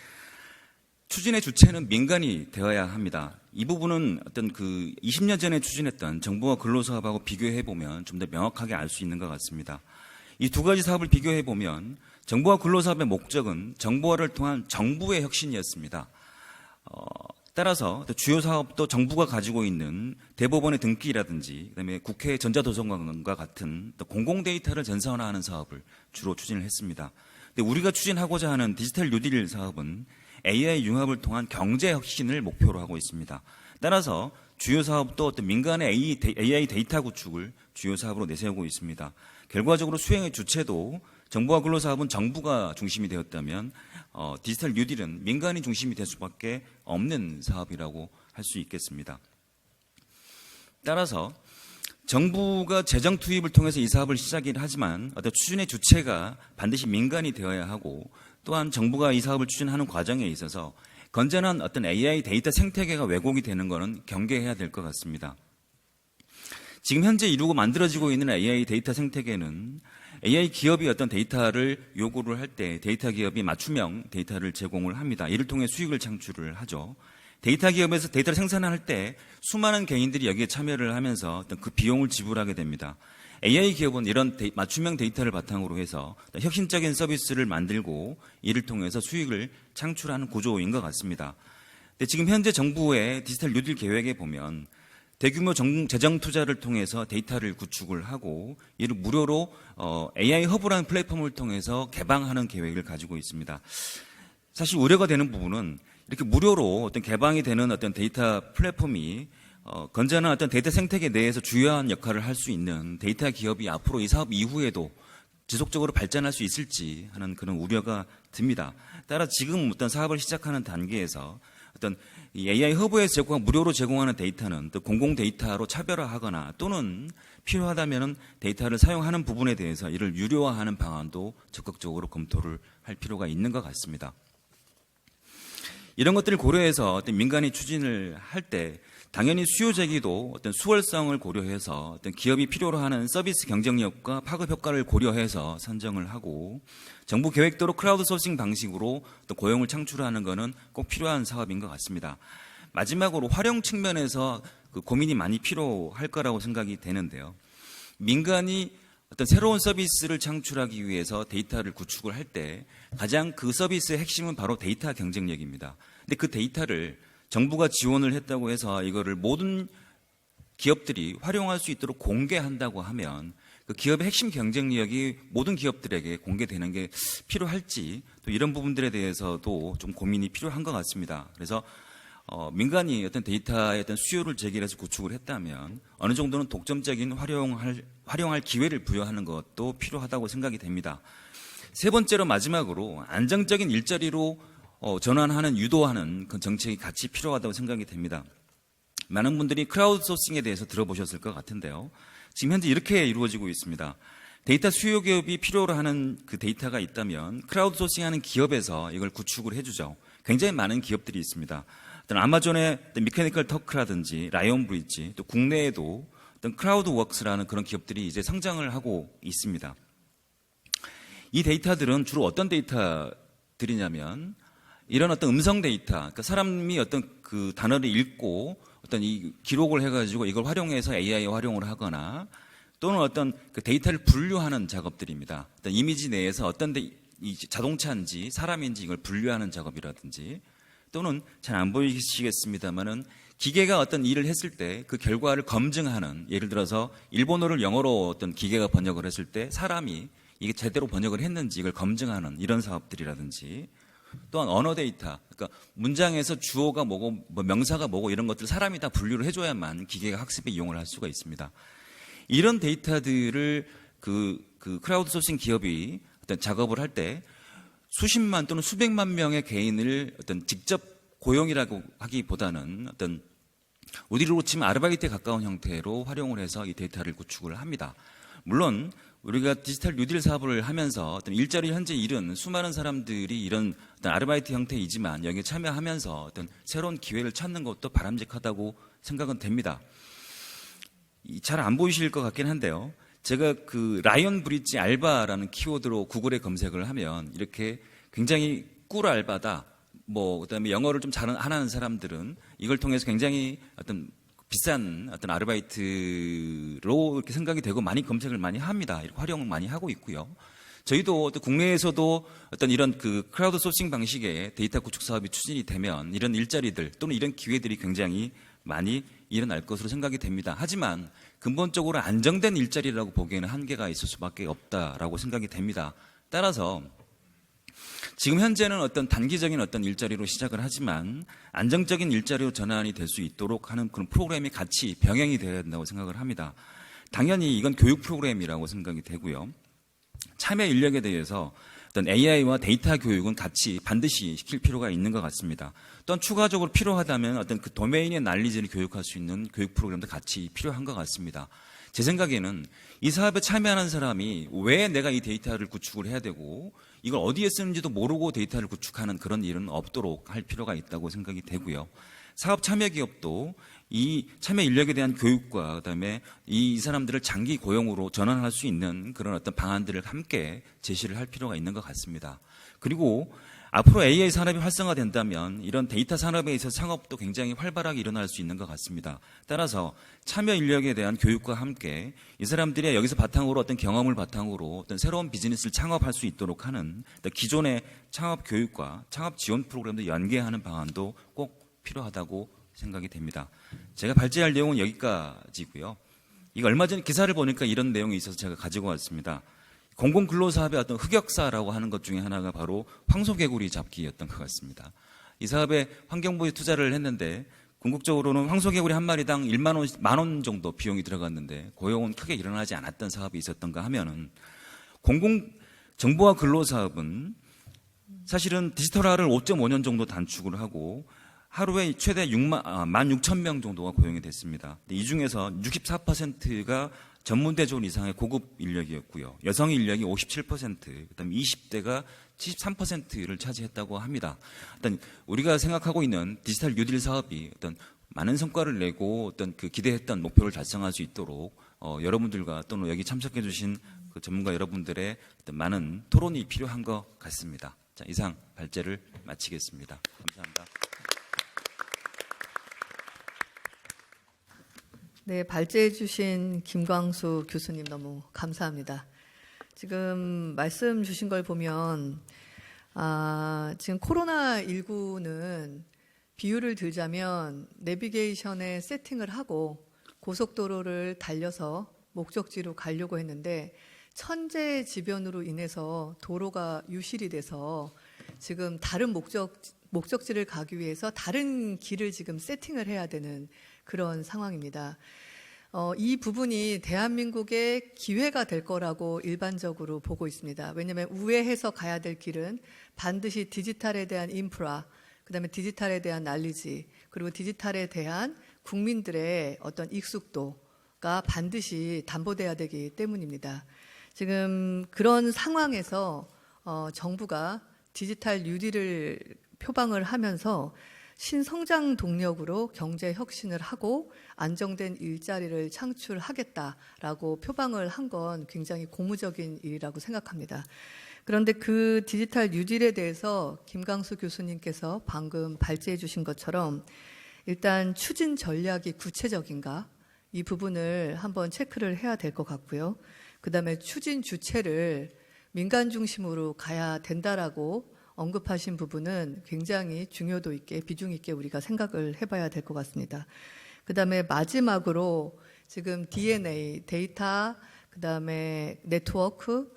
추진의 주체는 민간이 되어야 합니다. 이 부분은 어떤 20년 전에 추진했던 정부와 근로사업하고 비교해 보면 좀 더 명확하게 알 수 있는 것 같습니다. 이 두 가지 사업을 비교해 보면 정부와 근로사업의 목적은 정보화를 통한 정부의 혁신이었습니다. 따라서 주요 사업도 정부가 가지고 있는 대법원의 등기라든지 그다음에 국회 전자도서관과 같은 공공 데이터를 전산화하는 사업을 주로 추진을 했습니다. 근데 우리가 추진하고자 하는 디지털 뉴딜 사업은 AI 융합을 통한 경제 혁신을 목표로 하고 있습니다. 따라서 주요 사업도 어떤 민간의 AI 데이터 구축을 주요 사업으로 내세우고 있습니다. 결과적으로 수행의 주체도 정부와 근로사업은 정부가 중심이 되었다면 디지털 뉴딜은 민간이 중심이 될 수밖에 없는 사업이라고 할 수 있겠습니다. 따라서 정부가 재정 투입을 통해서 이 사업을 시작이긴 하지만 어떤 추진의 주체가 반드시 민간이 되어야 하고, 또한 정부가 이 사업을 추진하는 과정에 있어서 건전한 어떤 AI 데이터 생태계가 왜곡이 되는 것은 경계해야 될 것 같습니다. 지금 현재 이루고 만들어지고 있는 AI 데이터 생태계는 AI 기업이 어떤 데이터를 요구를 할 때 데이터 기업이 맞춤형 데이터를 제공을 합니다. 이를 통해 수익을 창출을 하죠. 데이터 기업에서 데이터를 생산할 때 수많은 개인들이 여기에 참여를 하면서 어떤 그 비용을 지불하게 됩니다. AI 기업은 이런 맞춤형 데이터를 바탕으로 해서 혁신적인 서비스를 만들고 이를 통해서 수익을 창출하는 구조인 것 같습니다. 근데 지금 현재 정부의 디지털 뉴딜 계획에 보면 대규모 재정 투자를 통해서 데이터를 구축을 하고 이를 무료로 AI 허브라는 플랫폼을 통해서 개방하는 계획을 가지고 있습니다. 사실 우려가 되는 부분은 이렇게 무료로 어떤 개방이 되는 어떤 데이터 플랫폼이 건전한 어떤 데이터 생태계 내에서 주요한 역할을 할 수 있는 데이터 기업이 앞으로 이 사업 이후에도 지속적으로 발전할 수 있을지 하는 그런 우려가 듭니다. 따라 지금 어떤 사업을 시작하는 단계에서 어떤 이 AI 허브에서 무료로 제공하는 데이터는 또 공공 데이터로 차별화하거나 또는 필요하다면 데이터를 사용하는 부분에 대해서 이를 유료화하는 방안도 적극적으로 검토를 할 필요가 있는 것 같습니다. 이런 것들을 고려해서 어떤 민간이 추진을 할 때 당연히 수요 제기도 어떤 수월성을 고려해서 어떤 기업이 필요로 하는 서비스 경쟁력과 파급 효과를 고려해서 선정을 하고, 정부 계획대로 크라우드 소싱 방식으로 또 고용을 창출하는 것은 꼭 필요한 사업인 것 같습니다. 마지막으로 활용 측면에서 그 고민이 많이 필요할 거라고 생각이 되는데요. 민간이 어떤 새로운 서비스를 창출하기 위해서 데이터를 구축을 할 때 가장 그 서비스의 핵심은 바로 데이터 경쟁력입니다. 근데 그 데이터를 정부가 지원을 했다고 해서 이거를 모든 기업들이 활용할 수 있도록 공개한다고 하면 그 기업의 핵심 경쟁력이 모든 기업들에게 공개되는 게 필요할지, 또 이런 부분들에 대해서도 좀 고민이 필요한 것 같습니다. 그래서 민간이 어떤 데이터의 어떤 수요를 제기해서 구축을 했다면 어느 정도는 독점적인 활용할 기회를 부여하는 것도 필요하다고 생각이 됩니다. 세 번째로 마지막으로 안정적인 일자리로 전환하는 유도하는 그 정책이 같이 필요하다고 생각이 됩니다. 많은 분들이 크라우드 소싱에 대해서 들어보셨을 것 같은데요. 지금 현재 이렇게 이루어지고 있습니다. 데이터 수요 기업이 필요로 하는 그 데이터가 있다면 크라우드 소싱하는 기업에서 이걸 구축을 해주죠. 굉장히 많은 기업들이 있습니다. 어떤 아마존의 미케니컬 터크라든지 라이온 브리지, 또 국내에도 어떤 크라우드 웍스라는 그런 기업들이 이제 성장을 하고 있습니다. 이 데이터들은 주로 어떤 데이터들이냐면 이런 어떤 음성 데이터, 그러니까 사람이 어떤 그 단어를 읽고 어떤 이 기록을 해가지고 이걸 활용해서 AI 활용을 하거나 또는 어떤 그 데이터를 분류하는 작업들입니다. 어떤 이미지 내에서 어떤 이 자동차인지 사람인지 이걸 분류하는 작업이라든지, 또는 잘 안 보이시겠습니다만은 기계가 어떤 일을 했을 때 그 결과를 검증하는, 예를 들어서 일본어를 영어로 어떤 기계가 번역을 했을 때 사람이 이게 제대로 번역을 했는지 이걸 검증하는 이런 사업들이라든지, 또한 언어 데이터, 그러니까 문장에서 주어가 뭐고 뭐 명사가 뭐고 이런 것들 사람이 다 분류를 해줘야만 기계가 학습에 이용을 할 수가 있습니다. 이런 데이터들을 그 크라우드 소싱 기업이 어떤 작업을 할 때 수십만 또는 수백만 명의 개인을 어떤 직접 고용이라고 하기보다는 어떤 우리로 치면 아르바이트에 가까운 형태로 활용을 해서 이 데이터를 구축을 합니다. 물론 우리가 디지털 뉴딜 사업을 하면서 어떤 일자리 현재 잃은 수많은 사람들이 이런 어떤 아르바이트 형태이지만 여기에 참여하면서 어떤 새로운 기회를 찾는 것도 바람직하다고 생각은 됩니다. 잘 안 보이실 것 같긴 한데요. 제가 그 라이언 브리지 알바라는 키워드로 구글에 검색을 하면 이렇게 굉장히 꿀 알바다, 그다음에 영어를 좀 잘 하는 사람들은 이걸 통해서 굉장히 어떤 비싼 어떤 아르바이트로 이렇게 생각이 되고 많이 검색을 많이 합니다. 이렇게 활용을 많이 하고 있고요. 저희도 또 국내에서도 어떤 이런 그 크라우드 소싱 방식의 데이터 구축 사업이 추진이 되면 이런 일자리들 또는 이런 기회들이 굉장히 많이 일어날 것으로 생각이 됩니다. 하지만 근본적으로 안정된 일자리라고 보기에는 한계가 있을 수밖에 없다라고 생각이 됩니다. 따라서 지금 현재는 어떤 단기적인 어떤 일자리로 시작을 하지만 안정적인 일자리로 전환이 될 수 있도록 하는 그런 프로그램이 같이 병행이 되어야 된다고 생각을 합니다. 당연히 이건 교육 프로그램이라고 생각이 되고요. 참여 인력에 대해서 어떤 AI와 데이터 교육은 같이 반드시 시킬 필요가 있는 것 같습니다. 또한 추가적으로 필요하다면 어떤 그 도메인의 난리지를 교육할 수 있는 교육 프로그램도 같이 필요한 것 같습니다. 제 생각에는 이 사업에 참여하는 사람이 왜 내가 이 데이터를 구축을 해야 되고 이걸 어디에 쓰는지도 모르고 데이터를 구축하는 그런 일은 없도록 할 필요가 있다고 생각이 되고요. 사업 참여 기업도 이 참여 인력에 대한 교육과 그다음에 이 사람들을 장기 고용으로 전환할 수 있는 그런 어떤 방안들을 함께 제시를 할 필요가 있는 것 같습니다. 그리고 앞으로 AI 산업이 활성화된다면 이런 데이터 산업에 있어서 창업도 굉장히 활발하게 일어날 수 있는 것 같습니다. 따라서 참여 인력에 대한 교육과 함께 이 사람들이 여기서 바탕으로 어떤 경험을 바탕으로 어떤 새로운 비즈니스를 창업할 수 있도록 하는 기존의 창업 교육과 창업 지원 프로그램도 연계하는 방안도 꼭 필요하다고 생각이 됩니다. 제가 발제할 내용은 여기까지고요. 이거 얼마 전에 기사를 보니까 이런 내용이 있어서 제가 가지고 왔습니다. 공공근로사업의 어떤 흑역사라고 하는 것 중에 하나가 바로 황소개구리 잡기였던 것 같습니다. 이 사업에 환경부에 투자를 했는데 궁극적으로는 황소개구리 한 마리당 1만 원 정도 비용이 들어갔는데 고용은 크게 일어나지 않았던 사업이 있었던가 하면은 정보화 근로사업은 사실은 디지털화를 5.5년 정도 단축을 하고 하루에 최대 16,000명 정도가 고용이 됐습니다. 이 중에서 64%가 전문대졸 이상의 고급 인력이었고요. 여성 인력이 57%, 그다음에 20대가 73%를 차지했다고 합니다. 일단 우리가 생각하고 있는 디지털 뉴딜 사업이 어떤 많은 성과를 내고 어떤 그 기대했던 목표를 달성할 수 있도록 여러분들과 또는 여기 참석해주신 그 전문가 여러분들의 어떤 많은 토론이 필요한 것 같습니다. 자, 이상 발제를 마치겠습니다. 감사합니다. 네, 발제해 주신 김광수 교수님 너무 감사합니다. 지금 말씀 주신 걸 보면 지금 코로나19는 비유를 들자면 내비게이션에 세팅을 하고 고속도로를 달려서 목적지로 가려고 했는데 천재지변으로 인해서 도로가 유실이 돼서 지금 다른 목적지를 가기 위해서 다른 길을 지금 세팅을 해야 되는 그런 상황입니다. 이 부분이 대한민국의 기회가 될 거라고 일반적으로 보고 있습니다. 왜냐하면 우회해서 가야 될 길은 반드시 디지털에 대한 인프라, 그다음에 디지털에 대한 난리지, 그리고 디지털에 대한 국민들의 어떤 익숙도가 반드시 담보돼야 되기 때문입니다. 지금 그런 상황에서 정부가 디지털 뉴딜을 표방을 하면서 신성장 동력으로 경제 혁신을 하고 안정된 일자리를 창출하겠다라고 표방을 한 건 굉장히 고무적인 일이라고 생각합니다. 그런데 그 디지털 뉴딜에 대해서 김광수 교수님께서 방금 발제해 주신 것처럼 일단 추진 전략이 구체적인가? 이 부분을 한번 체크를 해야 될 것 같고요. 그다음에 추진 주체를 민간 중심으로 가야 된다라고 언급하신 부분은 굉장히 중요도 있게 비중 있게 우리가 생각을 해봐야 될 것 같습니다. 그다음에 마지막으로 지금 DNA, 데이터, 그다음에 네트워크,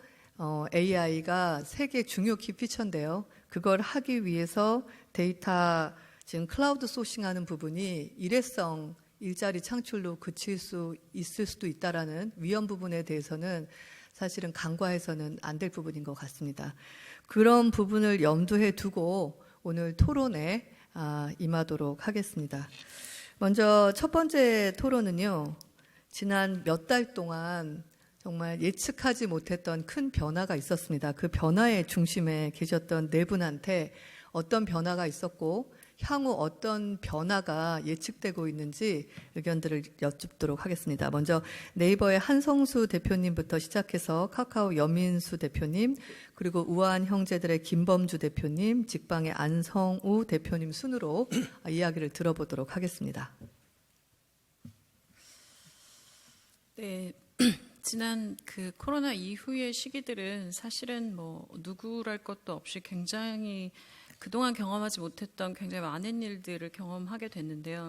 AI가 세계 중요 키피처인데요. 그걸 하기 위해서 데이터 지금 클라우드 소싱하는 부분이 일회성 일자리 창출로 그칠 수 있을 수도 있다라는 위험 부분에 대해서는 사실은 간과해서는 안 될 부분인 것 같습니다. 그런 부분을 염두에 두고 오늘 토론에 임하도록 하겠습니다. 먼저 첫 번째 토론은요. 지난 몇 달 동안 정말 예측하지 못했던 큰 변화가 있었습니다. 그 변화의 중심에 계셨던 네 분한테 어떤 변화가 있었고 향후 어떤 변화가 예측되고 있는지 의견들을 여쭙도록 하겠습니다. 먼저 네이버의 한성수 대표님부터 시작해서 카카오 여민수 대표님, 그리고 우아한 형제들의 김범주 대표님, 직방의 안성우 대표님 순으로 이야기를 들어보도록 하겠습니다. 네. 지난 그 코로나 이후의 시기들은 사실은 뭐 누구랄 것도 없이 굉장히 그동안 경험하지 못했던 굉장히 많은 일들을 경험하게 됐는데요.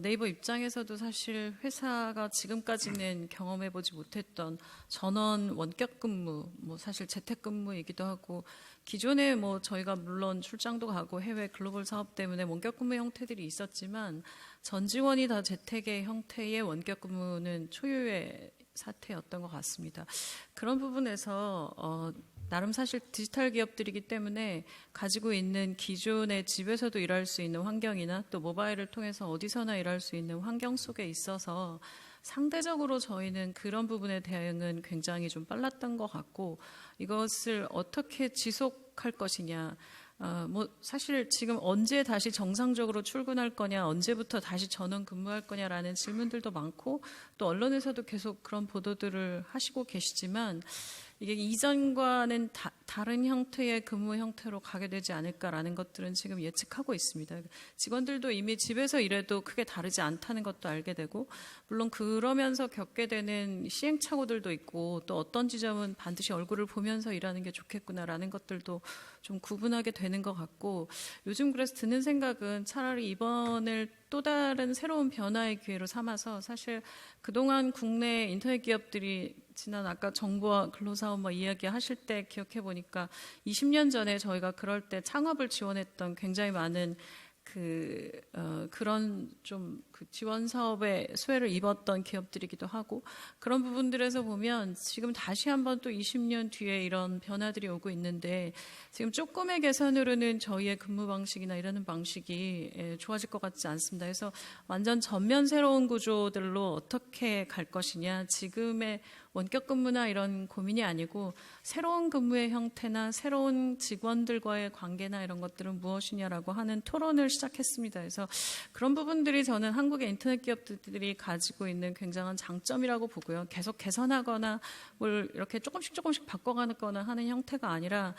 네이버 입장에서도 사실 회사가 지금까지는 경험해보지 못했던 전원 원격 근무, 뭐 사실 재택 근무이기도 하고 기존에 뭐 저희가 물론 출장도 가고 해외 글로벌 사업 때문에 원격 근무 형태들이 있었지만 전 직원이 다 재택의 형태의 원격 근무는 초유의 사태였던 것 같습니다. 그런 부분에서 나름 사실 디지털 기업들이기 때문에 가지고 있는 기존의 집에서도 일할 수 있는 환경이나 또 모바일을 통해서 어디서나 일할 수 있는 환경 속에 있어서 상대적으로 저희는 그런 부분에 대응은 굉장히 좀 빨랐던 것 같고 이것을 어떻게 지속할 것이냐. 뭐 사실 지금 언제 다시 정상적으로 출근할 거냐, 언제부터 다시 전원 근무할 거냐라는 질문들도 많고 또 언론에서도 계속 그런 보도들을 하시고 계시지만 이게 이전과는 다른 형태의 근무 형태로 가게 되지 않을까라는 것들은 지금 예측하고 있습니다. 직원들도 이미 집에서 일해도 크게 다르지 않다는 것도 알게 되고 물론 그러면서 겪게 되는 시행착오들도 있고 또 어떤 지점은 반드시 얼굴을 보면서 일하는 게 좋겠구나라는 것들도 좀 구분하게 되는 것 같고 요즘 그래서 드는 생각은 차라리 이번을 또 다른 새로운 변화의 기회로 삼아서 사실 그동안 국내 인터넷 기업들이 지난 아까 정부와 근로사업 뭐 이야기하실 때 기억해 보니까 20년 전에 저희가 그럴 때 창업을 지원했던 굉장히 많은 그런 좀 그 지원 사업에 수혜를 입었던 기업들이기도 하고 그런 부분들에서 보면 지금 다시 한번 또 20년 뒤에 이런 변화들이 오고 있는데 지금 조금의 개선으로는 저희의 근무 방식이나 일하는 방식이 좋아질 것 같지 않습니다. 그래서 완전 전면 새로운 구조들로 어떻게 갈 것이냐 지금의 원격 근무나 이런 고민이 아니고 새로운 근무의 형태나 새로운 직원들과의 관계나 이런 것들은 무엇이냐라고 하는 토론을 시작했습니다. 그래서 그런 부분들이 저는 한국의 인터넷 기업들이 가지고 있는 굉장한 장점이라고 보고요. 계속 개선하거나 뭘 이렇게 조금씩 바꿔가거나 하는 형태가 아니라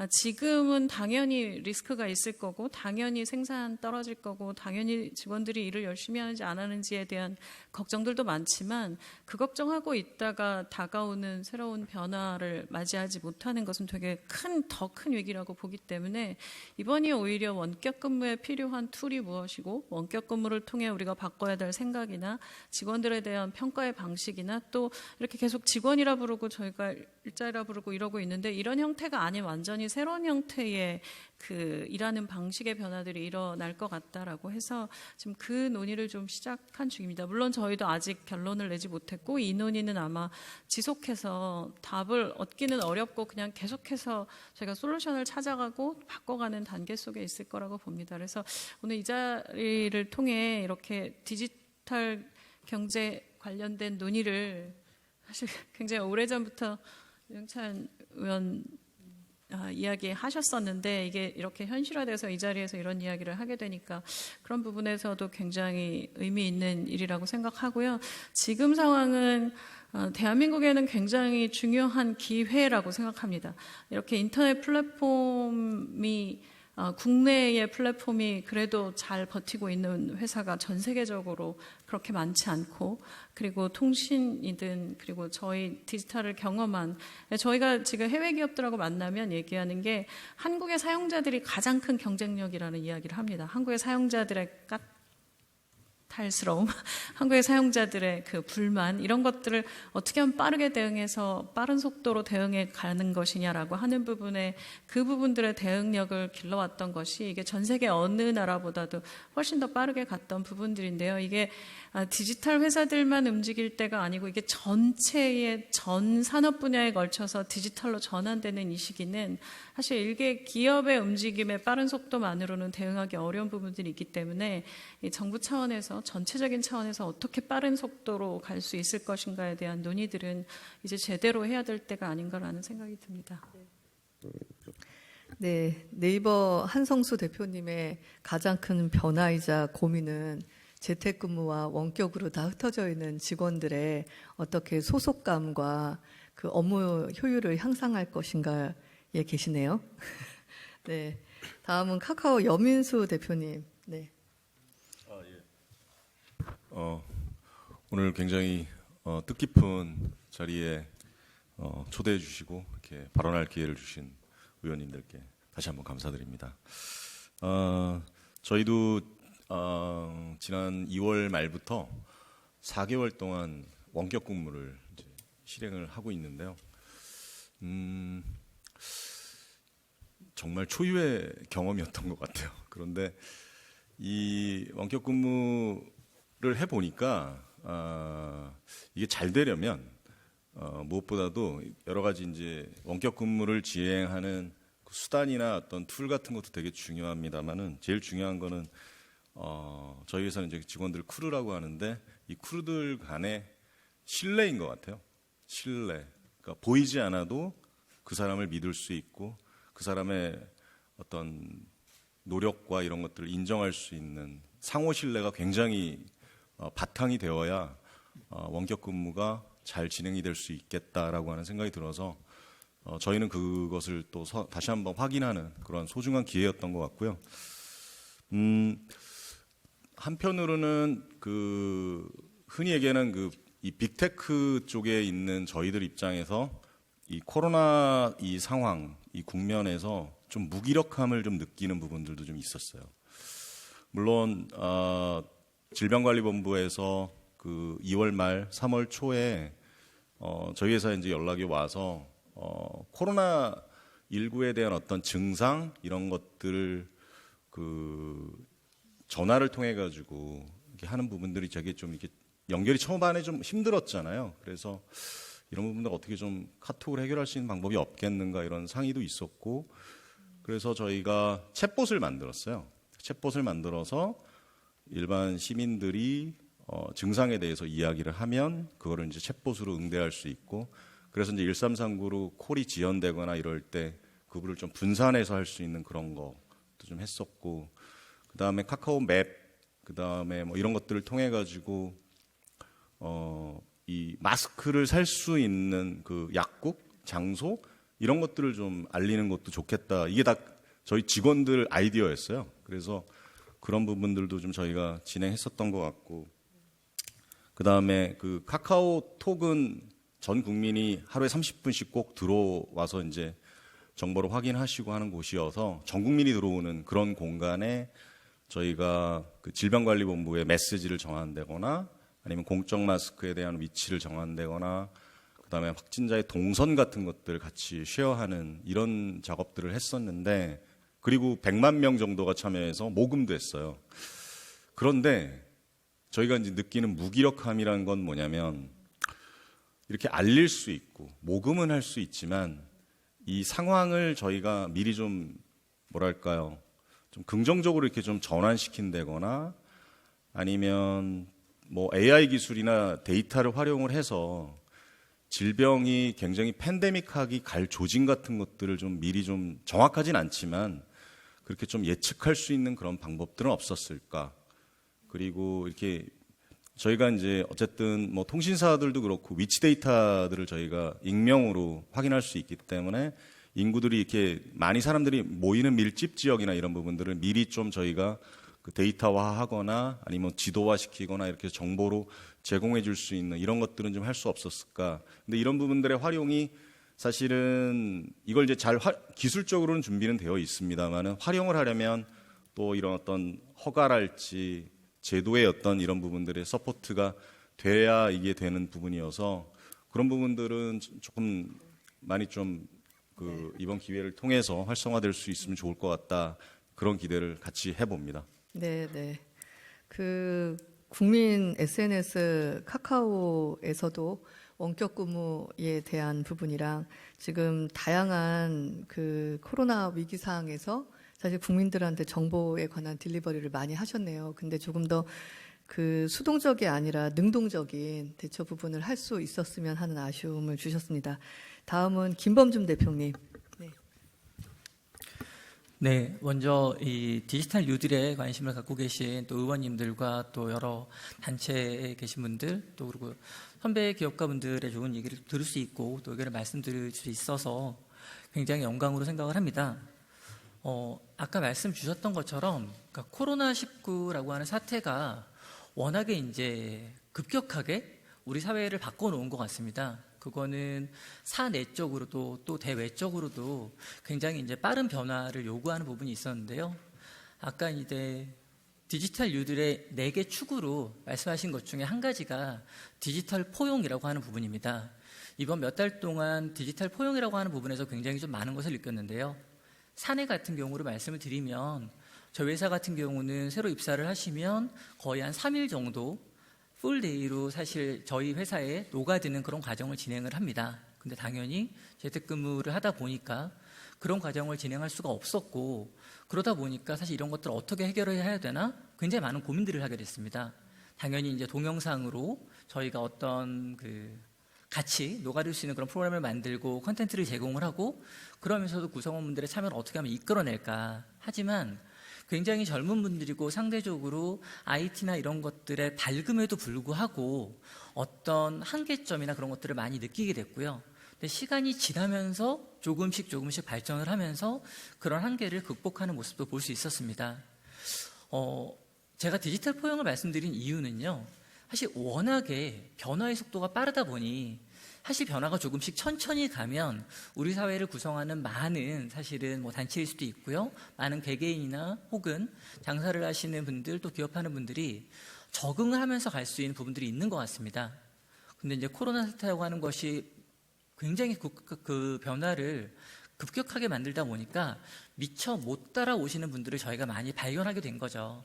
지금은 당연히 리스크가 있을 거고 당연히 생산 떨어질 거고 당연히 직원들이 일을 열심히 하는지 안 하는지에 대한 걱정들도 많지만 그 걱정하고 있다가 다가오는 새로운 변화를 맞이하지 못하는 것은 되게 더 큰 위기라고 보기 때문에 이번이 오히려 원격 근무에 필요한 툴이 무엇이고 원격 근무를 통해 우리가 바꿔야 될 생각이나 직원들에 대한 평가의 방식이나 또 이렇게 계속 직원이라 부르고 저희가 일자리라 부르고 이러고 있는데 이런 형태가 아닌 완전히 새로운 형태의 그 일하는 방식의 변화들이 일어날 것 같다라고 해서 지금 그 논의를 좀 시작한 중입니다. 물론 저희도 아직 결론을 내지 못했고 이 논의는 아마 지속해서 답을 얻기는 어렵고 그냥 계속해서 저희가 솔루션을 찾아가고 바꿔가는 단계 속에 있을 거라고 봅니다. 그래서 오늘 이 자리를 통해 이렇게 디지털 경제 관련된 논의를 사실 굉장히 오래전부터 윤영찬 의원 이야기하셨었는데 이게 이렇게 현실화돼서 이 자리에서 이런 이야기를 하게 되니까 그런 부분에서도 굉장히 의미 있는 일이라고 생각하고요. 지금 상황은 대한민국에는 굉장히 중요한 기회라고 생각합니다. 이렇게 인터넷 플랫폼이 국내의 플랫폼이 그래도 잘 버티고 있는 회사가 전 세계적으로 그렇게 많지 않고 그리고 통신이든 그리고 저희 디지털을 경험한 저희가 지금 해외 기업들하고 만나면 얘기하는 게 한국의 사용자들이 가장 큰 경쟁력이라는 이야기를 합니다. 한국의 사용자들의 탈스러움, 한국의 사용자들의 그 불만 이런 것들을 어떻게 하면 빠르게 대응해서 빠른 속도로 대응해 가는 것이냐라고 하는 부분에 그 부분들의 대응력을 길러왔던 것이 이게 전 세계 어느 나라보다도 훨씬 더 빠르게 갔던 부분들인데요. 이게 디지털 회사들만 움직일 때가 아니고 이게 전체의 전 산업 분야에 걸쳐서 디지털로 전환되는 이 시기는 사실 이게 기업의 움직임의 빠른 속도만으로는 대응하기 어려운 부분들이 있기 때문에 이 정부 차원에서 전체적인 차원에서 어떻게 빠른 속도로 갈 수 있을 것인가에 대한 논의들은 이제 제대로 해야 될 때가 아닌가라는 생각이 듭니다. 네, 네이버 한성수 대표님의 가장 큰 변화이자 고민은 재택근무와 원격으로 다 흩어져 있는 직원들의 어떻게 소속감과 그 업무 효율을 향상할 것인가에 계시네요. 네, 다음은 카카오 여민수 대표님. 네. 오늘 굉장히 뜻깊은 자리에 초대해 주시고 이렇게 발언할 기회를 주신 의원님들께 다시 한번 감사드립니다. 저희도 지난 2월 말부터 4개월 동안 원격 근무를 이제 실행을 하고 있는데요. 정말 초유의 경험이었던 것 같아요. 그런데 이 원격 근무를 해보니까 이게 잘 되려면 무엇보다도 여러 가지 이제 원격 근무를 지행하는 수단이나 어떤 툴 같은 것도 되게 중요합니다만은 제일 중요한 거는 저희 회사는 이제 직원들 크루라고 하는데 이 크루들 간의 신뢰인 것 같아요. 신뢰. 그러니까 보이지 않아도 그 사람을 믿을 수 있고 그 사람의 어떤 노력과 이런 것들을 인정할 수 있는 상호 신뢰가 굉장히 바탕이 되어야 원격 근무가 잘 진행이 될 수 있겠다라고 하는 생각이 들어서 저희는 그것을 또 다시 한번 확인하는 그런 소중한 기회였던 것 같고요. 한편으로는 그 흔히 얘기하는 이 빅테크 쪽에 있는 저희들 입장에서 이 코로나 이 상황, 이 국면에서 좀 무기력함을 좀 느끼는 부분들도 좀 있었어요. 물론 질병관리본부에서 그 2월 말, 3월 초에 저희 회사에 이제 연락이 와서 코로나 19에 대한 어떤 증상 이런 것들을 그 전화를 통해 가지고 이렇게 하는 부분들이 되게 좀 이렇게 연결이 초반에 좀 힘들었잖아요. 그래서 이런 부분들 어떻게 좀 카톡을 해결할 수 있는 방법이 없겠는가 이런 상의도 있었고, 그래서 저희가 챗봇을 만들었어요. 챗봇을 만들어서 일반 시민들이 증상에 대해서 이야기를 하면 그거를 이제 챗봇으로 응대할 수 있고, 그래서 이제 1339로 콜이 지연되거나 이럴 때 그거를 좀 분산해서 할 수 있는 그런 것도 좀 했었고, 그 다음에 카카오 맵, 그 다음에 뭐 이런 것들을 통해 가지고 이 마스크를 살 수 있는 그 약국, 장소 이런 것들을 좀 알리는 것도 좋겠다. 이게 다 저희 직원들 아이디어였어요. 그래서 그런 부분들도 좀 저희가 진행했었던 것 같고, 그 다음에 그 카카오톡은 전 국민이 하루에 30분씩 꼭 들어와서 이제 정보를 확인하시고 하는 곳이어서 전 국민이 들어오는 그런 공간에 저희가 그 질병관리본부의 메시지를 정한다거나 아니면 공적 마스크에 대한 위치를 정한다거나 그다음에 확진자의 동선 같은 것들 같이 쉐어하는 이런 작업들을 했었는데, 그리고 100만 명 정도가 참여해서 모금도 했어요. 그런데 저희가 이제 느끼는 무기력함이라는 건 뭐냐면, 이렇게 알릴 수 있고 모금은 할 수 있지만 이 상황을 저희가 미리 좀 뭐랄까요, 좀 긍정적으로 이렇게 좀 전환시킨다거나 아니면 뭐 AI 기술이나 데이터를 활용을 해서 질병이 굉장히 팬데믹하기 갈 조짐 같은 것들을 좀 미리 좀 정확하진 않지만 그렇게 좀 예측할 수 있는 그런 방법들은 없었을까. 그리고 이렇게 저희가 이제 어쨌든 뭐 통신사들도 그렇고 위치 데이터들을 저희가 익명으로 확인할 수 있기 때문에 인구들이 이렇게 많이 사람들이 모이는 밀집 지역이나 이런 부분들을 미리 좀 저희가 그 데이터화하거나 아니면 지도화시키거나 이렇게 정보로 제공해 줄 수 있는 이런 것들은 좀 할 수 없었을까. 근데 이런 부분들의 활용이 사실은 이걸 이제 잘 기술적으로는 준비는 되어 있습니다만은 활용을 하려면 또 이런 어떤 허가랄지 제도의 어떤 이런 부분들의 서포트가 돼야 이게 되는 부분이어서 그런 부분들은 조금 많이 좀 그 이번 기회를 통해서 활성화될 수 있으면 좋을 것 같다. 그런 기대를 같이 해봅니다. 네, 네. 그 국민 SNS 카카오에서도 원격 근무에 대한 부분이랑 지금 다양한 그 코로나 위기 상황에서 사실 국민들한테 정보에 관한 딜리버리를 많이 하셨네요. 근데 조금 더 그 수동적이 아니라 능동적인 대처 부분을 할 수 있었으면 하는 아쉬움을 주셨습니다. 다음은 김범준 대표님. 네. 네, 먼저 이 디지털 뉴딜에 관심을 갖고 계신 또 의원님들과 또 여러 단체에 계신 분들 또 그리고 선배 기업가분들의 좋은 얘기를 들을 수 있고 또 의견을 말씀드릴 수 있어서 굉장히 영광으로 생각을 합니다. 아까 말씀 주셨던 것처럼 그러니까 코로나19라고 하는 사태가 워낙에 이제 급격하게 우리 사회를 바꿔놓은 것 같습니다. 그거는 사내적으로도 또 대외적으로도 굉장히 이제 빠른 변화를 요구하는 부분이 있었는데요. 아까 이제 디지털 뉴딜의 4개 축으로 말씀하신 것 중에 한 가지가 디지털 포용이라고 하는 부분입니다. 이번 몇 달 동안 디지털 포용이라고 하는 부분에서 굉장히 좀 많은 것을 느꼈는데요. 사내 같은 경우로 말씀을 드리면 저희 회사 같은 경우는 새로 입사를 하시면 거의 한 3일 정도 풀데이로 사실 저희 회사에 녹아드는 그런 과정을 진행을 합니다. 근데 당연히 재택근무를 하다 보니까 그런 과정을 진행할 수가 없었고, 그러다 보니까 사실 이런 것들을 어떻게 해결해야 되나 굉장히 많은 고민들을 하게 됐습니다. 당연히 이제 동영상으로 저희가 어떤 같이 녹아들 수 있는 그런 프로그램을 만들고 콘텐츠를 제공을 하고, 그러면서도 구성원분들의 참여를 어떻게 하면 이끌어낼까. 하지만 굉장히 젊은 분들이고 상대적으로 IT나 이런 것들의 밝음에도 불구하고 어떤 한계점이나 그런 것들을 많이 느끼게 됐고요. 근데 시간이 지나면서 조금씩 발전을 하면서 그런 한계를 극복하는 모습도 볼 수 있었습니다. 제가 디지털 포용을 말씀드린 이유는요, 사실 워낙에 변화의 속도가 빠르다 보니 사실 변화가 조금씩 천천히 가면 우리 사회를 구성하는 많은 사실은 뭐 단체일 수도 있고요, 많은 개개인이나 혹은 장사를 하시는 분들 또 기업하는 분들이 적응을 하면서 갈 수 있는 부분들이 있는 것 같습니다. 근데 이제 코로나 사태라고 하는 것이 굉장히 그 변화를 급격하게 만들다 보니까 미처 못 따라오시는 분들을 저희가 많이 발견하게 된 거죠.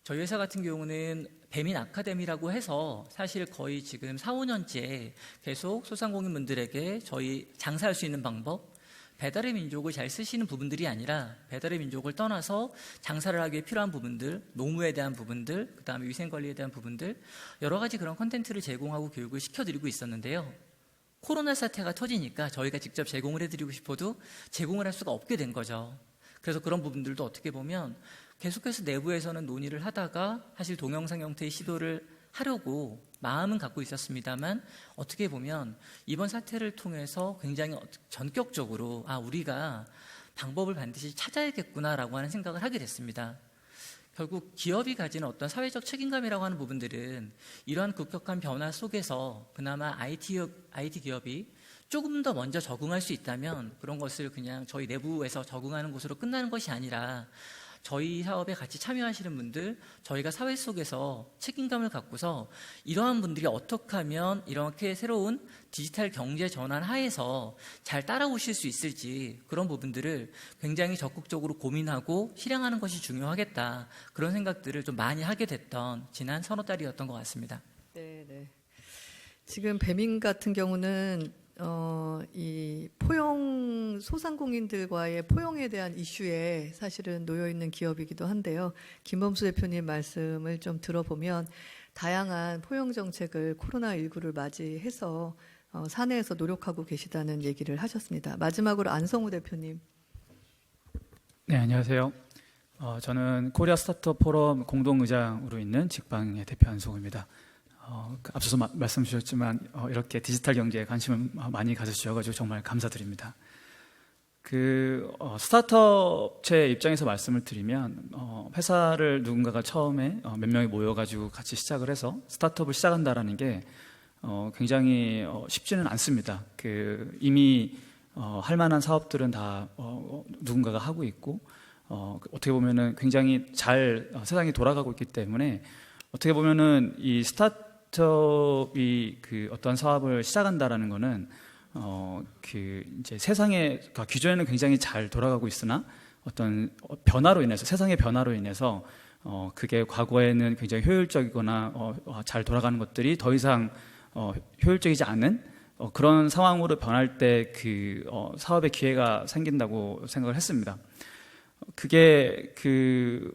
저희 회사 같은 경우는 배민 아카데미라고 해서 사실 거의 지금 4, 5년째 계속 소상공인분들에게 저희 장사할 수 있는 방법, 배달의 민족을 잘 쓰시는 부분들이 아니라 배달의 민족을 떠나서 장사를 하기 위해 필요한 부분들, 노무에 대한 부분들, 그다음에 위생관리에 대한 부분들, 여러 가지 그런 콘텐츠를 제공하고 교육을 시켜드리고 있었는데요. 코로나 사태가 터지니까 저희가 직접 제공을 해드리고 싶어도 제공을 할 수가 없게 된 거죠. 그래서 그런 부분들도 어떻게 보면 계속해서 내부에서는 논의를 하다가 사실 동영상 형태의 시도를 하려고 마음은 갖고 있었습니다만, 어떻게 보면 이번 사태를 통해서 굉장히 전격적으로 우리가 방법을 반드시 찾아야겠구나라고 하는 생각을 하게 됐습니다. 결국 기업이 가지는 어떤 사회적 책임감이라고 하는 부분들은 이러한 급격한 변화 속에서 그나마 IT 기업이 조금 더 먼저 적응할 수 있다면 그런 것을 그냥 저희 내부에서 적응하는 것으로 끝나는 것이 아니라 저희 사업에 같이 참여하시는 분들, 저희가 사회 속에서 책임감을 갖고서 이러한 분들이 어떻게 하면 이렇게 새로운 디지털 경제 전환 하에서 잘 따라오실 수 있을지, 그런 부분들을 굉장히 적극적으로 고민하고 실행하는 것이 중요하겠다, 그런 생각들을 좀 많이 하게 됐던 지난 서너 달이었던 것 같습니다. 네. 지금 배민 같은 경우는 이 포용, 소상공인들과의 포용에 대한 이슈에 사실은 놓여 있는 기업이기도 한데요. 김범수 대표님 말씀을 좀 들어보면 다양한 포용 정책을 코로나19를 맞이해서 사내에서 노력하고 계시다는 얘기를 하셨습니다. 마지막으로 안성우 대표님. 네, 안녕하세요. 저는 코리아 스타트업 포럼 공동의장으로 있는 직방의 대표 안성우입니다. 앞서서 말씀 주셨지만 이렇게 디지털 경제에 관심을 많이 가져주셔가지고 정말 감사드립니다. 스타트업체 입장에서 말씀을 드리면 회사를 누군가가 처음에 몇 명이 모여가지고 같이 시작을 해서 스타트업을 시작한다라는 게 굉장히 쉽지는 않습니다. 이미 할 만한 사업들은 다 누군가가 하고 있고 어떻게 보면은 굉장히 잘 세상이 돌아가고 있기 때문에 어떻게 보면은 이 스타트업이 어떤 사업을 시작한다라는 거는 이제 세상에 기존에는 굉장히 잘 돌아가고 있으나 어떤 변화로 인해서, 세상의 변화로 인해서 그게 과거에는 굉장히 효율적이거나 잘 돌아가는 것들이 더 이상 효율적이지 않은 그런 상황으로 변할 때 사업의 기회가 생긴다고 생각을 했습니다. 그게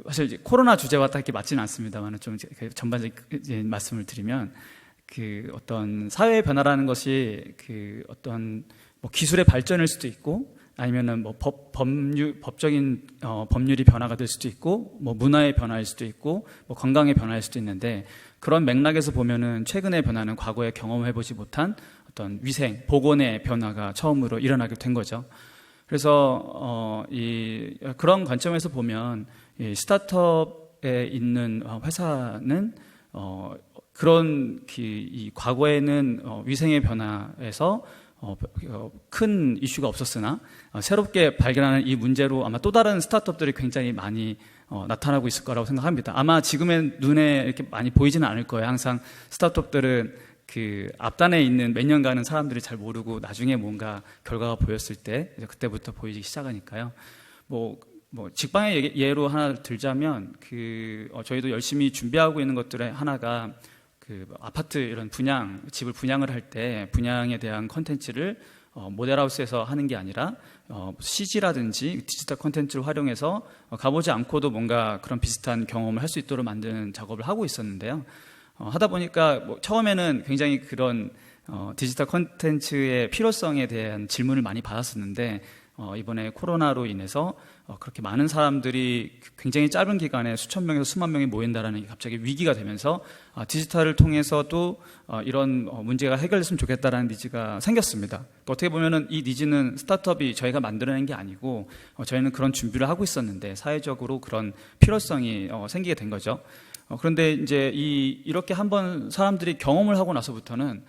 사실 이제 코로나 주제와 딱히 맞지는 않습니다만 좀 전반적인 말씀을 드리면 어떤 사회의 변화라는 것이 어떤 기술의 발전일 수도 있고 아니면은 법적인 법률이 변화가 될 수도 있고 문화의 변화일 수도 있고 관광의 변화일 수도 있는데, 그런 맥락에서 보면은 최근의 변화는 과거에 경험해보지 못한 어떤 위생, 보건의 변화가 처음으로 일어나게 된 거죠. 그래서 그런 관점에서 보면 이 스타트업에 있는 회사는 그런 이 과거에는 위생의 변화에서 큰 이슈가 없었으나 새롭게 발견하는 이 문제로 아마 또 다른 스타트업들이 굉장히 많이 나타나고 있을 거라고 생각합니다. 아마 지금의 눈에 이렇게 많이 보이지는 않을 거예요. 항상 스타트업들은 그 앞단에 있는 몇 년간은 사람들이 잘 모르고 나중에 뭔가 결과가 보였을 때 이제 그때부터 보이기 시작하니까요. 뭐 직방의 예로 하나 들자면 저희도 열심히 준비하고 있는 것들의 하나가 그 아파트 이런 집을 분양을 할 때 분양에 대한 컨텐츠를 모델하우스에서 하는 게 아니라 CG라든지 디지털 컨텐츠를 활용해서 가보지 않고도 뭔가 그런 비슷한 경험을 할 수 있도록 만드는 작업을 하고 있었는데요. 하다 보니까 처음에는 굉장히 그런 디지털 컨텐츠의 필요성에 대한 질문을 많이 받았었는데 이번에 코로나로 인해서 그렇게 많은 사람들이 굉장히 짧은 기간에 수천 명에서 수만 명이 모인다라는 게 갑자기 위기가 되면서 디지털을 통해서도 이런 문제가 해결됐으면 좋겠다라는 니즈가 생겼습니다. 어떻게 보면은 이 니즈는 스타트업이 저희가 만들어낸 게 아니고 저희는 그런 준비를 하고 있었는데 사회적으로 그런 필요성이 생기게 된 거죠. 그런데 이제 이렇게 한번 사람들이 경험을 하고 나서부터는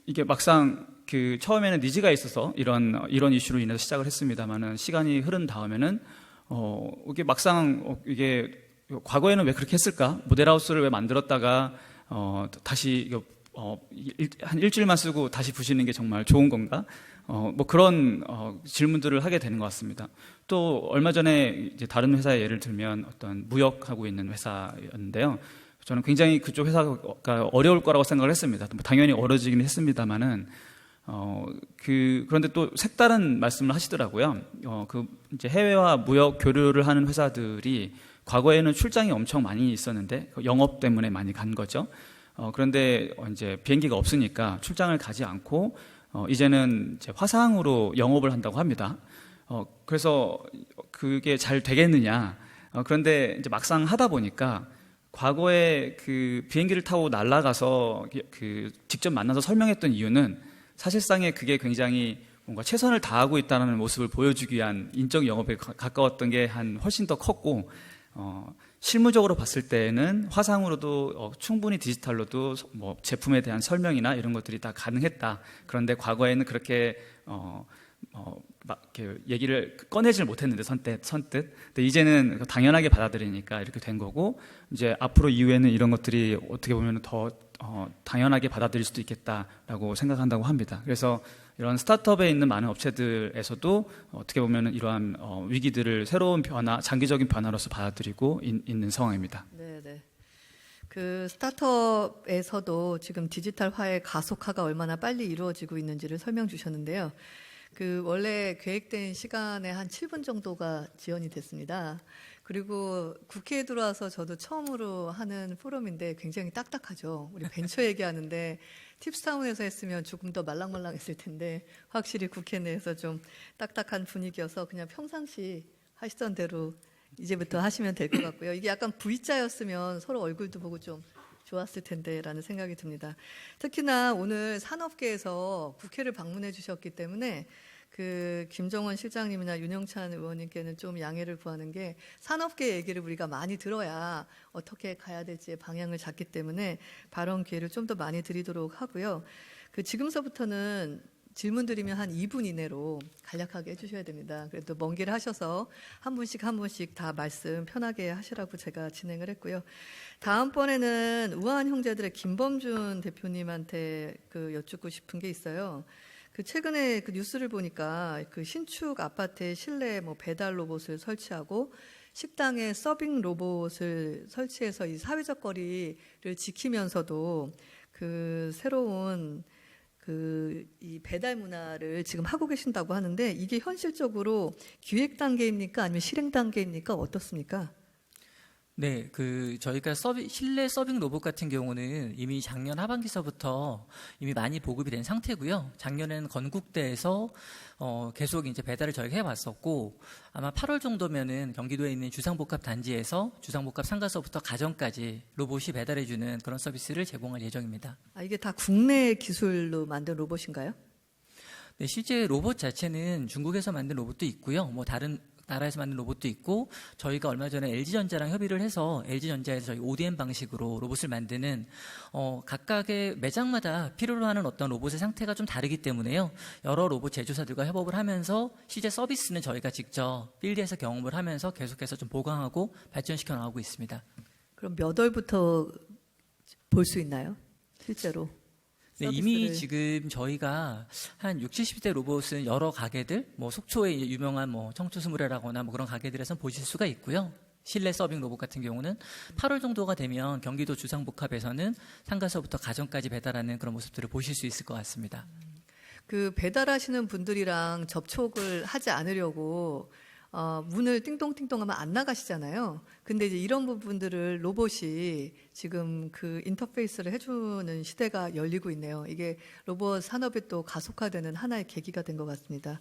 이게 막상 그 처음에는 니즈가 있어서 이런 이슈로 인해서 시작을 했습니다만은 시간이 흐른 다음에는 이게 막상 이게 과거에는 왜 그렇게 했을까? 모델하우스를 왜 만들었다가 다시 한 일주일만 쓰고 다시 부시는 게 정말 좋은 건가? 뭐 그런 질문들을 하게 되는 것 같습니다. 또 얼마 전에 이제 다른 회사의 예를 들면 어떤 무역하고 있는 회사였는데요. 저는 굉장히 그쪽 회사가 어려울 거라고 생각을 했습니다. 당연히 어려지긴 했습니다만은 그런데 또 색다른 말씀을 하시더라고요. 이제 해외와 무역 교류를 하는 회사들이 과거에는 출장이 엄청 많이 있었는데 영업 때문에 많이 간 거죠. 그런데 이제 비행기가 없으니까 출장을 가지 않고 이제는 이제 화상으로 영업을 한다고 합니다. 그래서 그게 잘 되겠느냐? 그런데 이제 막상 하다 보니까 과거에 그 비행기를 타고 날아가서 직접 만나서 설명했던 이유는 사실상에 그게 굉장히 뭔가 최선을 다하고 있다는 모습을 보여주기 위한 인적 영업에 가까웠던 게 훨씬 더 컸고 실무적으로 봤을 때는 화상으로도 충분히 디지털로도 뭐 제품에 대한 설명이나 이런 것들이 다 가능했다. 그런데 과거에는 그렇게 막 이렇게 얘기를 꺼내질 못했는데 선뜻. 근데 이제는 당연하게 받아들이니까 이렇게 된 거고 이제 앞으로 이후에는 이런 것들이 어떻게 보면 더 당연하게 받아들일 수도 있겠다라고 생각한다고 합니다. 그래서 이런 스타트업에 있는 많은 업체들에서도 어떻게 보면 이러한 위기들을 새로운 변화, 장기적인 변화로서 받아들이고 있는 상황입니다. 네. 그 스타트업에서도 지금 디지털화의 가속화가 얼마나 빨리 이루어지고 있는지를 설명 주셨는데요. 그 원래 계획된 시간에 한 7분 정도가 지연이 됐습니다. 그리고 국회에 들어와서 저도 처음으로 하는 포럼인데 굉장히 딱딱하죠. 우리 벤처 얘기하는데 팁스타운에서 했으면 조금 더 말랑말랑했을 텐데 확실히 국회 내에서 좀 딱딱한 분위기여서 그냥 평상시 하시던 대로 이제부터 하시면 될 것 같고요. 이게 약간 V자였으면 서로 얼굴도 보고 좀 좋았을 텐데라는 생각이 듭니다. 특히나 오늘 산업계에서 국회를 방문해 주셨기 때문에 그 김정원 실장님이나 윤영찬 의원님께는 좀 양해를 구하는 게 산업계 얘기를 우리가 많이 들어야 어떻게 가야 될지의 방향을 잡기 때문에 발언 기회를 좀 더 많이 드리도록 하고요. 그 지금서부터는 질문 드리면 한 2분 이내로 간략하게 해주셔야 됩니다. 그래도 먼 길 하셔서 한 분씩 다 말씀 편하게 하시라고 제가 진행을 했고요. 다음번에는 우아한 형제들의 김범준 대표님한테 여쭙고 싶은 게 있어요. 그 최근에 그 뉴스를 보니까 그 신축 아파트에 실내 배달 로봇을 설치하고 식당에 서빙 로봇을 설치해서 이 사회적 거리를 지키면서도 그 새로운 이 배달 문화를 지금 하고 계신다고 하는데 이게 현실적으로 기획 단계입니까? 아니면 실행 단계입니까? 어떻습니까? 네, 저희가 실내 서빙 로봇 같은 경우는 이미 작년 하반기서부터 이미 많이 보급이 된 상태고요. 작년에는 건국대에서 계속 이제 배달을 저희가 해왔었고 아마 8월 정도면은 경기도에 있는 주상복합 단지에서 주상복합 상가서부터 가정까지 로봇이 배달해주는 그런 서비스를 제공할 예정입니다. 이게 다 국내 기술로 만든 로봇인가요? 네, 실제 로봇 자체는 중국에서 만든 로봇도 있고요. 뭐 다른 나라에서 만든 로봇도 있고 저희가 얼마 전에 LG전자랑 협의를 해서 LG전자에서 저희 ODM 방식으로 로봇을 만드는 각각의 매장마다 필요로 하는 어떤 로봇의 상태가 좀 다르기 때문에요. 여러 로봇 제조사들과 협업을 하면서 실제 서비스는 저희가 직접 필드에서 경험을 하면서 계속해서 좀 보강하고 발전시켜 나가고 있습니다. 그럼 몇 월부터 볼 수 있나요? 실제로? 네, 서비스를. 이미 지금 저희가 한 60, 70대 로봇은 여러 가게들, 뭐 속초의 이제 유명한 뭐 청초스물회라거나 뭐 그런 가게들에서 보실 수가 있고요. 실내 서빙 로봇 같은 경우는 8월 정도가 되면 경기도 주상복합에서는 상가서부터 가정까지 배달하는 그런 모습들을 보실 수 있을 것 같습니다. 그 배달하시는 분들이랑 접촉을 하지 않으려고 문을 띵동띵동 하면 안 나가시잖아요. 근데 이제 이런 부분들을 로봇이 지금 그 인터페이스를 해주는 시대가 열리고 있네요. 이게 로봇 산업이 또 가속화되는 하나의 계기가 된 것 같습니다.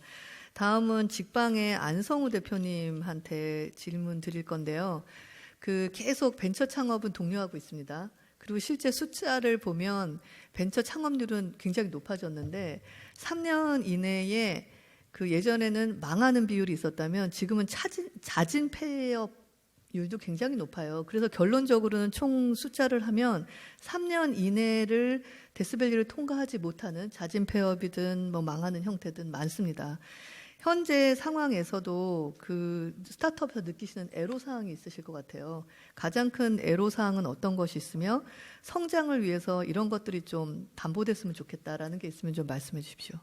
다음은 직방의 안성우 대표님한테 질문 드릴 건데요. 그 계속 벤처 창업은 독려하고 있습니다. 그리고 실제 숫자를 보면 벤처 창업률은 굉장히 높아졌는데 3년 이내에 그 예전에는 망하는 비율이 있었다면 지금은 자진 폐업률도 굉장히 높아요. 그래서 결론적으로는 총 숫자를 하면 3년 이내를 데스밸리를 통과하지 못하는 자진 폐업이든 뭐 망하는 형태든 많습니다. 현재 상황에서도 그 스타트업에서 느끼시는 애로사항이 있으실 것 같아요. 가장 큰 애로사항은 어떤 것이 있으며 성장을 위해서 이런 것들이 좀 담보됐으면 좋겠다라는 게 있으면 좀 말씀해 주십시오.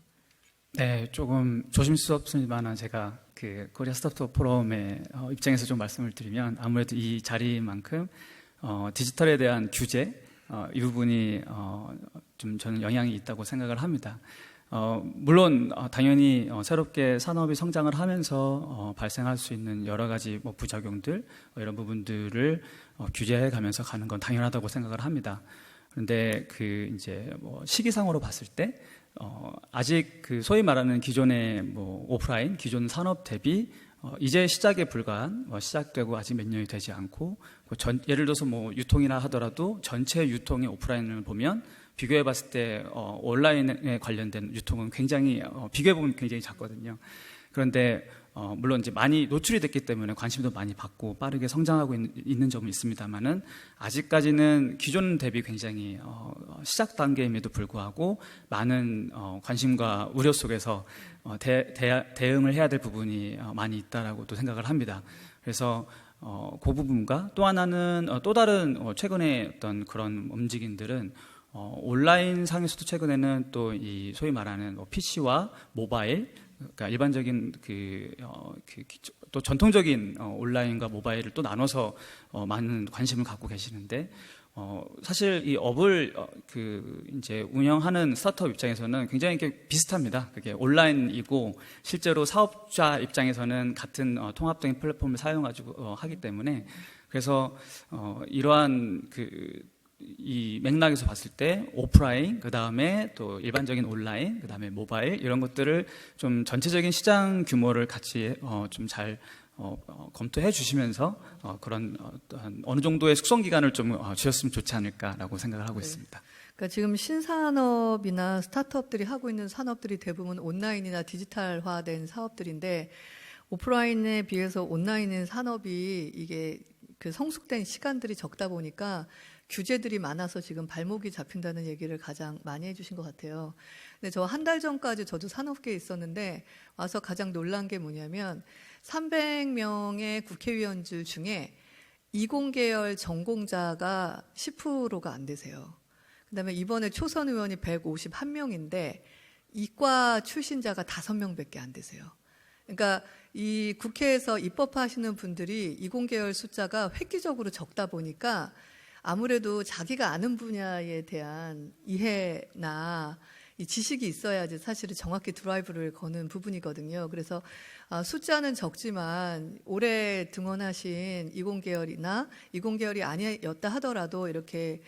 네, 조금 조심스럽습니다만 제가 그 코리아 스타트업 포럼의 입장에서 좀 말씀을 드리면 아무래도 이 자리만큼 디지털에 대한 규제 이 부분이 좀 저는 영향이 있다고 생각을 합니다. 물론 당연히 새롭게 산업이 성장을 하면서 발생할 수 있는 여러 가지 뭐 부작용들 이런 부분들을 규제해 가면서 가는 건 당연하다고 생각을 합니다. 그런데 그 이제 뭐 시기상으로 봤을 때 아직 그 소위 말하는 기존의 뭐 오프라인 기존 산업 대비 이제 시작에 불과한 시작되고 아직 몇 년이 되지 않고 예를 들어서 뭐 유통이나 하더라도 전체 유통의 오프라인을 보면 비교해 봤을 때 온라인에 관련된 유통은 굉장히 비교해 보면 굉장히 작거든요. 그런데 물론 이제 많이 노출이 됐기 때문에 관심도 많이 받고 빠르게 성장하고 있는 점은 있습니다만은 아직까지는 기존 대비 굉장히 시작 단계임에도 불구하고 많은 관심과 우려 속에서 대응을 해야 될 부분이 많이 있다라고도 생각을 합니다. 그래서 그 부분과 또 하나는 또 다른 최근에 어떤 그런 움직임들은 온라인 상에서도 최근에는 또 이 소위 말하는 PC와 모바일, 그러니까 일반적인 또 전통적인 온라인과 모바일을 또 나눠서 많은 관심을 갖고 계시는데 사실 이 업을 이제 운영하는 스타트업 입장에서는 굉장히 이렇게 비슷합니다. 그게 온라인이고 실제로 사업자 입장에서는 같은 통합적인 플랫폼을 사용하고 하기 때문에 그래서 이러한 이 맥락에서 봤을 때 오프라인, 그 다음에 또 일반적인 온라인, 그 다음에 모바일 이런 것들을 좀 전체적인 시장 규모를 같이 좀 잘 검토해 주시면서 그런 어느 정도의 숙성 기간을 좀 주셨으면 좋지 않을까라고 생각을 하고 있습니다. 그러니까 지금 신산업이나 스타트업들이 하고 있는 산업들이 대부분 온라인이나 디지털화된 사업들인데 오프라인에 비해서 온라인 산업이 이게 그 성숙된 시간들이 적다 보니까 규제들이 많아서 지금 발목이 잡힌다는 얘기를 가장 많이 해주신 것 같아요. 근데 저 한 달 전까지 저도 산업계에 있었는데 와서 가장 놀란 게 뭐냐면 300명의 국회의원들 중에 이공계열 전공자가 10%가 안 되세요. 그다음에 이번에 초선 의원이 151명인데 이과 출신자가 5명밖에 안 되세요. 그러니까 이 국회에서 입법하시는 분들이 이공계열 숫자가 획기적으로 적다 보니까 아무래도 자기가 아는 분야에 대한 이해나 이 지식이 있어야지 사실은 정확히 드라이브를 거는 부분이거든요. 그래서 숫자는 적지만 올해 등원하신 이공계열이나 이공계열이 아니었다 하더라도 이렇게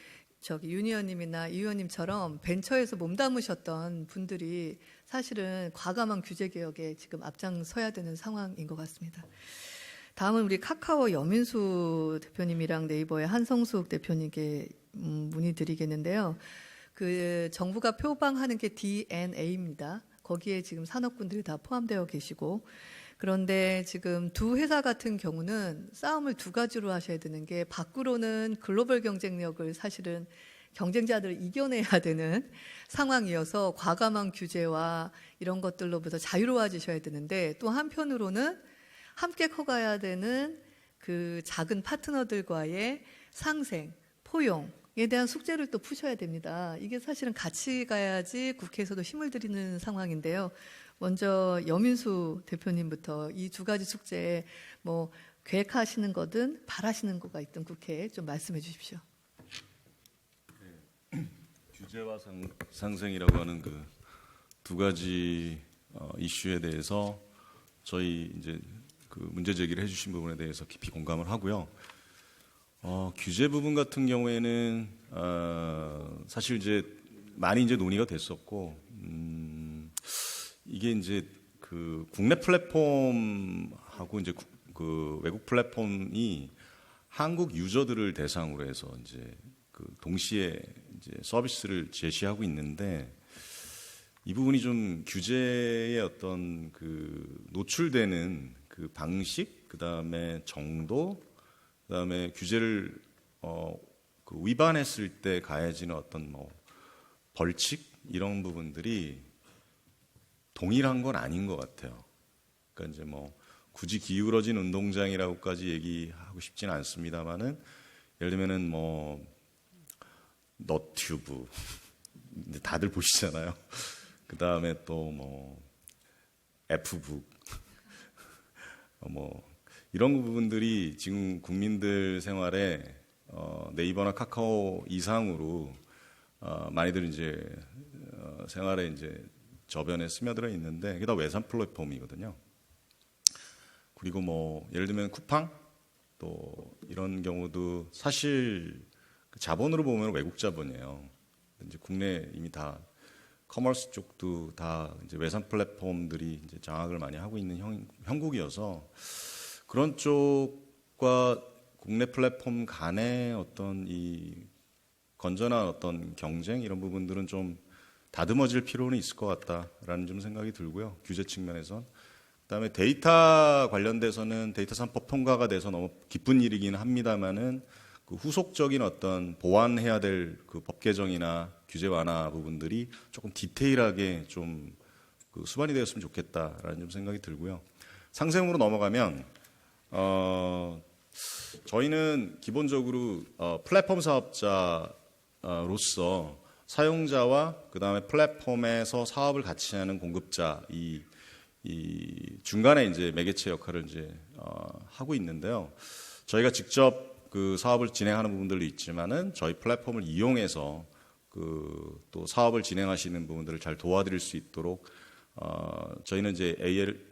윤 의원님이나 이 의원님처럼 벤처에서 몸담으셨던 분들이 사실은 과감한 규제 개혁에 지금 앞장서야 되는 상황인 것 같습니다. 다음은 우리 카카오 여민수 대표님이랑 네이버의 한성숙 대표님께 문의드리겠는데요. 그 정부가 표방하는 게 DNA입니다. 거기에 지금 산업군들이 다 포함되어 계시고 그런데 지금 두 회사 같은 경우는 싸움을 두 가지로 하셔야 되는 게 밖으로는 글로벌 경쟁력을 사실은 경쟁자들을 이겨내야 되는 상황이어서 과감한 규제와 이런 것들로부터 자유로워지셔야 되는데 또 한편으로는 함께 커가야 되는 그 작은 파트너들과의 상생, 포용에 대한 숙제를 또 푸셔야 됩니다. 이게 사실은 같이 가야지 국회에서도 힘을 들이는 상황인데요. 먼저 여민수 대표님부터 이 두 가지 숙제 뭐 계획하시는 거든 바라시는 거가 있든 국회에 좀 말씀해 주십시오. 규제와 상생이라고 하는 그 두 가지 이슈에 대해서 저희 이제 그 문제 제기를 해주신 부분에 대해서 깊이 공감을 하고요. 규제 부분 같은 경우에는 사실 이제 많이 이제 논의가 됐었고 이게 이제 그 국내 플랫폼하고 이제 그 외국 플랫폼이 한국 유저들을 대상으로 해서 이제 그 동시에 이제 서비스를 제시하고 있는데 이 부분이 좀 규제의 어떤 그 노출되는 그 방식, 그 다음에 정도, 그 다음에 규제를 그 위반했을 때 가해지는 어떤 뭐 벌칙 이런 부분들이 동일한 건 아닌 것 같아요. 그러니까 이제 뭐 굳이 기울어진 운동장이라고까지 얘기하고 싶지는 않습니다만은 예를 들면은 뭐 너튜브 다들 보시잖아요. 그 다음에 또 뭐 F북 뭐 이런 부분들이 지금 국민들 생활에 네이버나 카카오 이상으로 많이들 이제 생활에 이제 저변에 스며들어 있는데 그게 다 외산 플랫폼이거든요. 그리고 뭐 예를 들면 쿠팡 또 이런 경우도 사실 그 자본으로 보면 외국 자본이에요. 이제 국내 이미 다 커머스 쪽도 다 이제 외산 플랫폼들이 이제 장악을 많이 하고 있는 형국이어서 그런 쪽과 국내 플랫폼 간의 어떤 이 건전한 어떤 경쟁 이런 부분들은 좀 다듬어질 필요는 있을 것 같다라는 좀 생각이 들고요. 규제 측면에선. 그다음에 데이터 관련돼서는 데이터 3법 통과가 돼서 너무 기쁜 일이긴 합니다만은 그 후속적인 어떤 보완해야 될 그 법 개정이나 규제 완화 부분들이 조금 디테일하게 좀 그 수반이 되었으면 좋겠다라는 좀 생각이 들고요. 상생으로 넘어가면 저희는 기본적으로 플랫폼 사업자로서 사용자와 그다음에 플랫폼에서 사업을 같이 하는 공급자 이 중간에 이제 매개체 역할을 이제 하고 있는데요. 저희가 직접 그 사업을 진행하는 부분들도 있지만은 저희 플랫폼을 이용해서 그 또 사업을 진행하시는 부분들을 잘 도와드릴 수 있도록 저희는 이제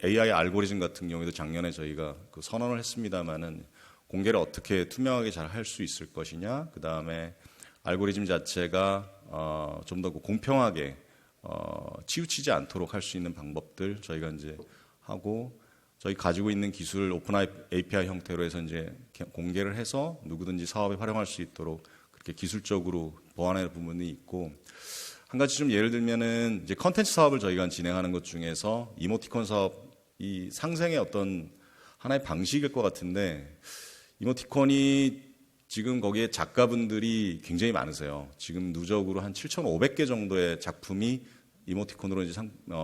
AI 알고리즘 같은 경우에도 작년에 저희가 그 선언을 했습니다만은 공개를 어떻게 투명하게 잘 할 수 있을 것이냐, 그 다음에 알고리즘 자체가 좀 더 공평하게 치우치지 않도록 할 수 있는 방법들 저희가 이제 하고 저희 가지고 있는 기술 오픈 API 형태로 해서 이제 공개를 해서 누구든지 사업에 활용할 수 있도록 그렇게 기술적으로 보완할 부분이 있고 한 가지 좀 예를 들면은 이제 컨텐츠 사업을 저희가 진행하는 것 중에서 이모티콘 사업 이 상생의 어떤 하나의 방식일 것 같은데 이모티콘이 지금 거기에 작가분들이 굉장히 많으세요. 지금 누적으로 한 7,500개 정도의 작품이 이모티콘으로 이제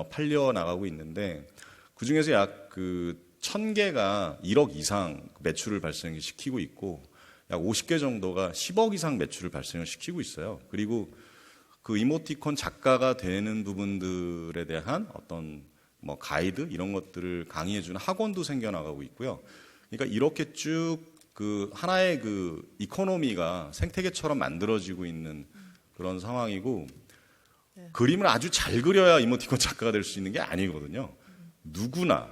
팔려 나가고 있는데 그 중에서 약 그 1,000개가 1억 이상 매출을 발생시키고 있고 약 50개 정도가 10억 이상 매출을 발생을 시키고 있어요. 그리고 그 이모티콘 작가가 되는 부분들에 대한 어떤 뭐 가이드 이런 것들을 강의해주는 학원도 생겨나가고 있고요. 그러니까 이렇게 쭉 그 하나의 그 이코노미가 생태계처럼 만들어지고 있는 그런 상황이고 그림을 아주 잘 그려야 이모티콘 작가가 될 수 있는 게 아니거든요. 누구나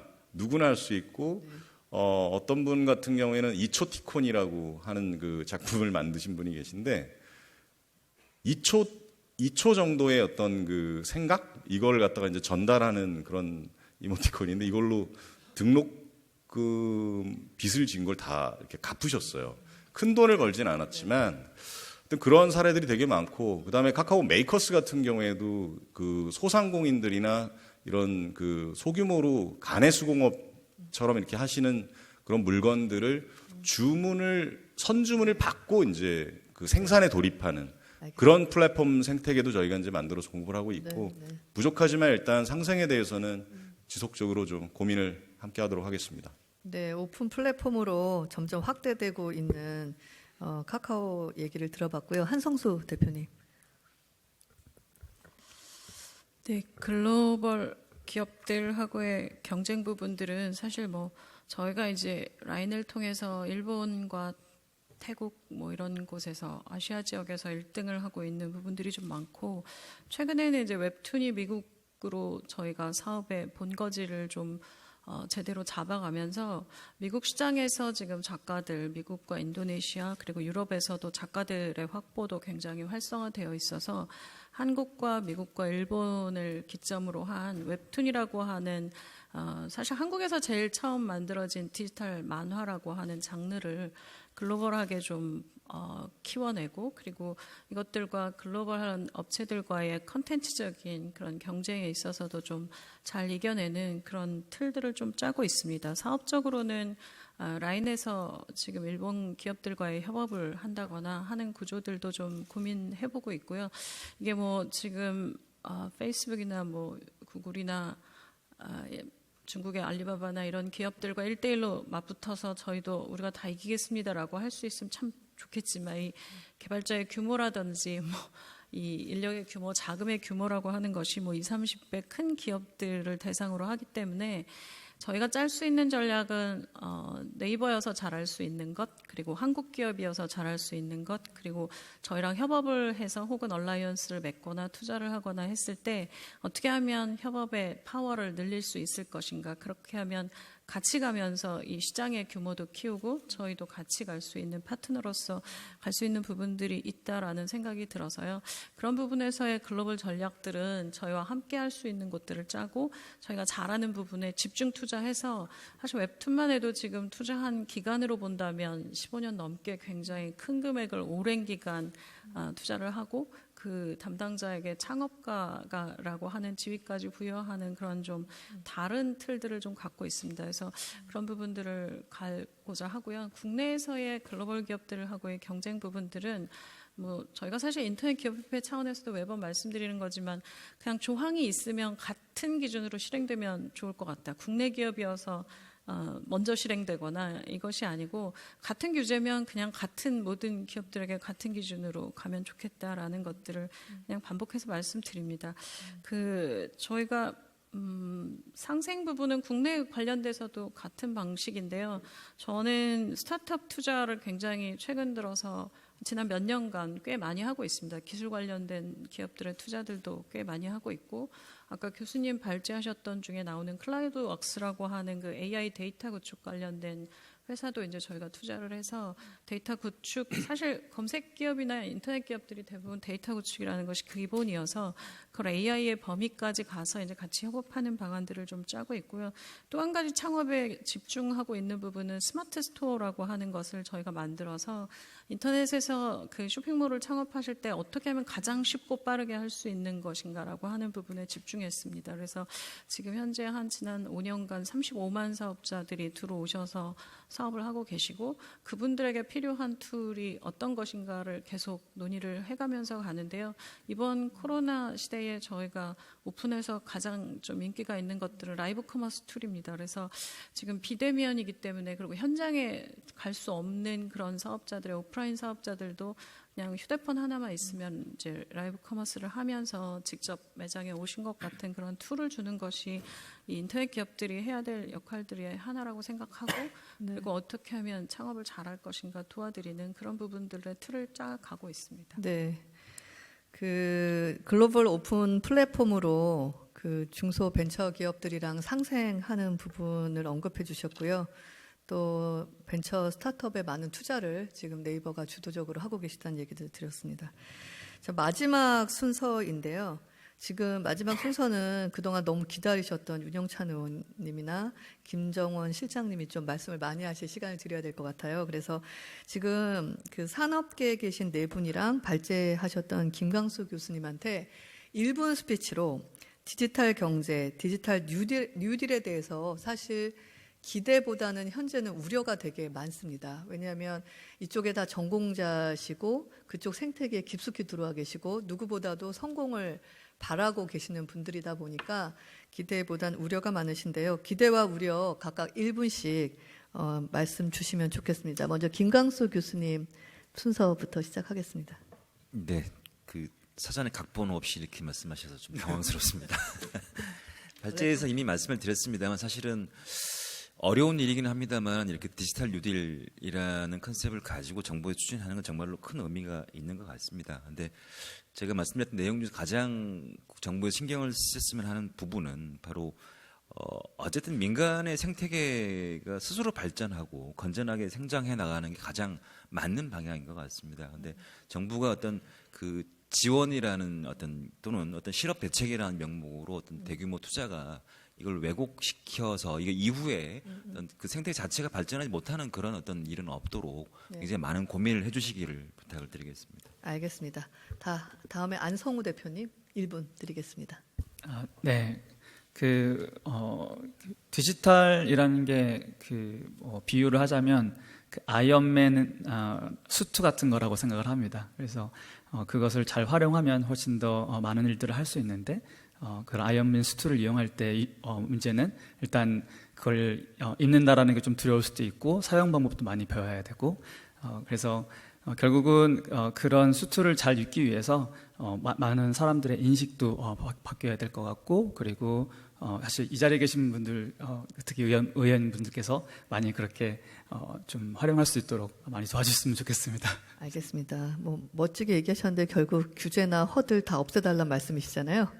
할 수 있고 어떤 분 같은 경우에는 이초티콘이라고 하는 그 작품을 만드신 분이 계신데 2초 정도의 어떤 그 생각 이걸 갖다가 이제 전달하는 그런 이모티콘인데 이걸로 등록 그 빚을 진 걸 다 이렇게 갚으셨어요. 큰 돈을 벌진 않았지만 그런 사례들이 되게 많고 그다음에 카카오 메이커스 같은 경우에도 그 소상공인들이나 이런 그 소규모로 가내 수공업처럼 이렇게 하시는 그런 물건들을 선주문을 받고 이제 그 생산에 돌입하는 그런 플랫폼 생태계도 저희가 이제 만들어서 공부를 하고 있고 부족하지만 일단 상생에 대해서는 지속적으로 좀 고민을 함께 하도록 하겠습니다. 네, 오픈 플랫폼으로 점점 확대되고 있는 카카오 얘기를 들어봤고요. 한성수 대표님. 네, 글로벌 기업들하고의 경쟁 부분들은 사실 뭐 저희가 이제 라인을 통해서 일본과 태국 뭐 이런 곳에서 아시아 지역에서 1등을 하고 있는 부분들이 좀 많고, 최근에는 이제 웹툰이 미국으로 저희가 사업의 본거지를 좀 제대로 잡아가면서 미국 시장에서 지금 작가들, 미국과 인도네시아 그리고 유럽에서도 작가들의 확보도 굉장히 활성화되어 있어서 한국과 미국과 일본을 기점으로 한 웹툰이라고 하는 사실 한국에서 제일 처음 만들어진 디지털 만화라고 하는 장르를 글로벌하게 좀 키워내고, 그리고 이것들과 글로벌한 업체들과의 컨텐츠적인 그런 경쟁에 있어서도 좀 잘 이겨내는 그런 틀들을 좀 짜고 있습니다. 사업적으로는 라인에서 지금 일본 기업들과의 협업을 한다거나 하는 구조들도 좀 고민해보고 있고요. 이게 뭐 지금 페이스북이나 뭐 구글이나 중국의 알리바바나 이런 기업들과 1대1로 맞붙어서 저희도 우리가 다 이기겠습니다라고 할 수 있으면 참 좋겠지만, 이 개발자의 규모라든지 뭐 이 인력의 규모, 자금의 규모라고 하는 것이 뭐 20, 30배 큰 기업들을 대상으로 하기 때문에 저희가 짤 수 있는 전략은 네이버여서 잘할 수 있는 것, 그리고 한국 기업이어서 잘할 수 있는 것, 그리고 저희랑 협업을 해서 혹은 얼라이언스를 맺거나 투자를 하거나 했을 때 어떻게 하면 협업의 파워를 늘릴 수 있을 것인가, 그렇게 하면 같이 가면서 이 시장의 규모도 키우고 저희도 같이 갈 수 있는 파트너로서 갈 수 있는 부분들이 있다라는 생각이 들어서요. 그런 부분에서의 글로벌 전략들은 저희와 함께 할 수 있는 곳들을 짜고, 저희가 잘하는 부분에 집중 투자해서, 사실 웹툰만 해도 지금 투자한 기간으로 본다면 15년 넘게 굉장히 큰 금액을 오랜 기간 투자를 하고, 그 담당자에게 창업가라고 하는 지위까지 부여하는 그런 좀 다른 틀들을 좀 갖고 있습니다. 그래서 그런 부분들을 가고자 하고요. 국내에서의 글로벌 기업들하고의 경쟁 부분들은 뭐 저희가 사실 인터넷 기업협회 차원에서도 매번 말씀드리는 거지만, 그냥 조항이 있으면 같은 기준으로 실행되면 좋을 것 같다. 국내 기업이어서 먼저 실행되거나 이것이 아니고, 같은 규제면 그냥 같은 모든 기업들에게 같은 기준으로 가면 좋겠다라는 것들을 그냥 반복해서 말씀드립니다. 저희가 상생 부분은 국내 관련돼서도 같은 방식인데요. 저는 스타트업 투자를 굉장히 최근 들어서 지난 몇 년간 꽤 많이 하고 있습니다. 기술 관련된 기업들의 투자들도 꽤 많이 하고 있고, 아까 교수님 발제하셨던 중에 나오는 클라우드웍스라고 하는 그 AI 데이터 구축 관련된 회사도 이제 저희가 투자를 해서 데이터 구축, 사실 검색 기업이나 인터넷 기업들이 대부분 데이터 구축이라는 것이 기본이어서 그런 AI의 범위까지 가서 이제 같이 협업하는 방안들을 좀 짜고 있고요. 또 한 가지 창업에 집중하고 있는 부분은 스마트 스토어라고 하는 것을 저희가 만들어서 인터넷에서 그 쇼핑몰을 창업하실 때 어떻게 하면 가장 쉽고 빠르게 할 수 있는 것인가라고 하는 부분에 집중했습니다. 그래서 지금 현재 지난 5년간 35만 사업자들이 들어오셔서 사업을 하고 계시고, 그분들에게 필요한 툴이 어떤 것인가를 계속 논의를 해가면서 가는데요. 이번 코로나 시대에 저희가 오픈해서 가장 좀 인기가 있는 것들은 라이브 커머스 툴입니다. 그래서 지금 비대면이기 때문에, 그리고 현장에 갈 수 없는 그런 사업자들의 오프라인 사업자들도 그냥 휴대폰 하나만 있으면 이제 라이브 커머스를 하면서 직접 매장에 오신 것 같은 그런 툴을 주는 것이 이 인터넷 기업들이 해야 될 역할들의 하나라고 생각하고, 그리고 어떻게 하면 창업을 잘할 것인가 도와드리는 그런 부분들의 틀을 짜가고 있습니다. 네, 그 글로벌 오픈 플랫폼으로 그 중소 벤처 기업들이랑 상생하는 부분을 언급해 주셨고요. 또 벤처 스타트업에 많은 투자를 지금 네이버가 주도적으로 하고 계시다는 얘기도 드렸습니다. 자, 마지막 순서인데요. 지금 마지막 순서는 그동안 너무 기다리셨던 윤영찬 의원님이나 김정원 실장님이 좀 말씀을 많이 하실 시간을 드려야 될 것 같아요. 그래서 지금 그 산업계에 계신 네 분이랑 발제하셨던 김광수 교수님한테 1분 스피치로 디지털 경제, 디지털 뉴딜에 대해서 사실 기대보다는 현재는 우려가 되게 많습니다. 왜냐하면 이쪽에 다 전공자시고 그쪽 생태계에 깊숙이 들어와 계시고 누구보다도 성공을 바라고 계시는 분들이다 보니까 기대보단 우려가 많으신데요. 기대와 우려 각각 1분씩 말씀 주시면 좋겠습니다. 먼저 김광수 교수님 순서부터 시작하겠습니다. 네, 그 사전에 각본호 없이 이렇게 말씀하셔서 좀 당황스럽습니다. 발제에서 이미 말씀을 드렸습니다만 사실은 어려운 일이긴 합니다만 이렇게 디지털 뉴딜이라는 컨셉을 가지고 정부에 추진하는 건 정말로 큰 의미가 있는 것 같습니다. 근데 제가 말씀드렸던 내용 중에서 가장 정부에 신경을 쓰셨으면 하는 부분은 바로 어쨌든 민간의 생태계가 스스로 발전하고 건전하게 생장해 나가는 게 가장 맞는 방향인 것 같습니다. 근데 정부가 어떤 그 지원이라는 또는 어떤 실업 대책이라는 명목으로 어떤 대규모 투자가 이걸 왜곡시켜서 이게 이후에 어떤 그 생태 자체가 발전하지 못하는 그런 어떤 일은 없도록 굉장히 많은 고민을 해주시기를 부탁을 드리겠습니다. 알겠습니다. 다음에 안성우 대표님 1분 드리겠습니다. 네. 디지털이라는 게 비유를 하자면 그 아이언맨 수트 같은 거라고 생각을 합니다. 그래서 그것을 잘 활용하면 훨씬 더 많은 일들을 할 수 있는데 그 아이언맨 수트를 이용할 때 문제는 일단 그걸 입는다라는 게 좀 두려울 수도 있고 사용 방법도 많이 배워야 되고 그래서 결국은 그런 수트를 잘 입기 위해서 많은 사람들의 인식도 바뀌어야 될 것 같고 그리고 사실 이 자리에 계신 분들 특히 의원분들께서 많이 그렇게 좀 활용할 수 있도록 많이 도와주셨으면 좋겠습니다. 알겠습니다. 뭐 멋지게 얘기하셨는데 결국 규제나 허들 다 없애달라는 말씀이시잖아요.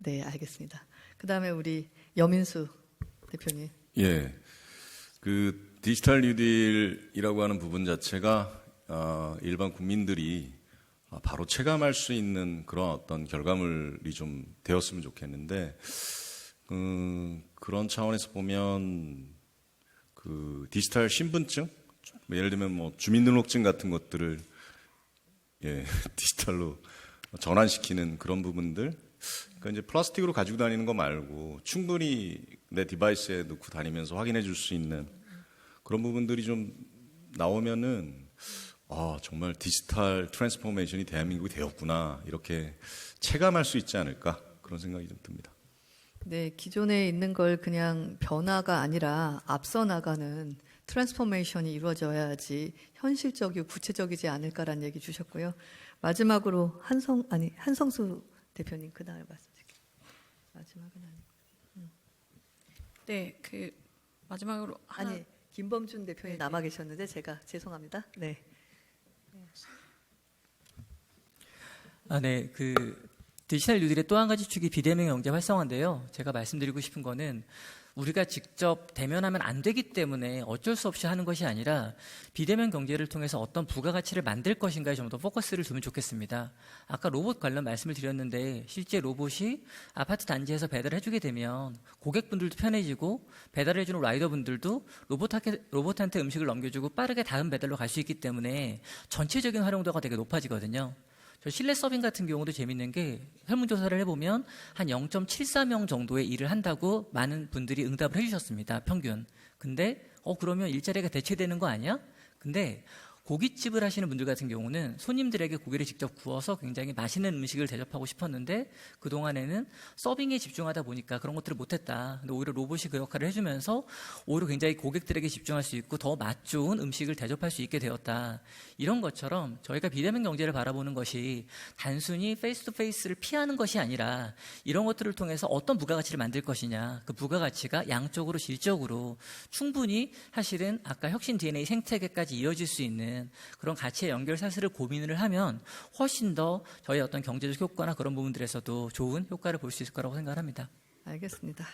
네, 알겠습니다. 그다음에 우리 여민수 대표님. 예, 그 디지털 뉴딜이라고 하는 부분 자체가 일반 국민들이 바로 체감할 수 있는 그런 어떤 결과물이 좀 되었으면 좋겠는데 그런 차원에서 보면 그 디지털 신분증, 예를 들면 뭐 주민등록증 같은 것들을 디지털로 전환시키는 그런 부분들. 그러니까 이제 플라스틱으로 가지고 다니는 거 말고 충분히 내 디바이스에 넣고 다니면서 확인해 줄 수 있는 그런 부분들이 좀 나오면은 정말 디지털 트랜스포메이션이 대한민국이 되었구나 이렇게 체감할 수 있지 않을까 그런 생각이 좀 듭니다. 네, 기존에 있는 걸 그냥 변화가 아니라 앞서 나가는 트랜스포메이션이 이루어져야지 현실적이고 구체적이지 않을까라는 얘기 주셨고요. 마지막으로 한성수 대표님 그다음에 말씀드릴게요. 마지막은 아니고. 네, 그 마지막으로 김범준 대표님 남아 계셨는데 제가 죄송합니다. 네. 네, 그 디지털 뉴딜의 또 한 가지 축이 비대면 경제 활성화인데요. 제가 말씀드리고 싶은 거는 우리가 직접 대면하면 안 되기 때문에 어쩔 수 없이 하는 것이 아니라 비대면 경제를 통해서 어떤 부가가치를 만들 것인가에 좀 더 포커스를 두면 좋겠습니다. 아까 로봇 관련 말씀을 드렸는데 실제 로봇이 아파트 단지에서 배달을 해주게 되면 고객분들도 편해지고 배달을 해주는 라이더분들도 로봇한테 음식을 넘겨주고 빠르게 다음 배달로 갈 수 있기 때문에 전체적인 활용도가 되게 높아지거든요. 저 실내 서빙 같은 경우도 재밌는 게 설문조사를 해보면 한 0.73명 정도의 일을 한다고 많은 분들이 응답을 해주셨습니다. 평균. 근데 그러면 일자리가 대체되는 거 아니야? 근데 고깃집을 하시는 분들 같은 경우는 손님들에게 고기를 직접 구워서 굉장히 맛있는 음식을 대접하고 싶었는데 그동안에는 서빙에 집중하다 보니까 그런 것들을 못했다. 근데 오히려 로봇이 그 역할을 해주면서 오히려 굉장히 고객들에게 집중할 수 있고 더 맛 좋은 음식을 대접할 수 있게 되었다. 이런 것처럼 저희가 비대면 경제를 바라보는 것이 단순히 페이스 투 페이스를 피하는 것이 아니라 이런 것들을 통해서 어떤 부가가치를 만들 것이냐. 그 부가가치가 양적으로 질적으로 충분히 사실은 아까 혁신 DNA 생태계까지 이어질 수 있는 그런 가치의 연결 사슬을 고민을 하면 훨씬 더 저희 어떤 경제적 효과나 그런 부분들에서도 좋은 효과를 볼 수 있을 거라고 생각합니다. 알겠습니다.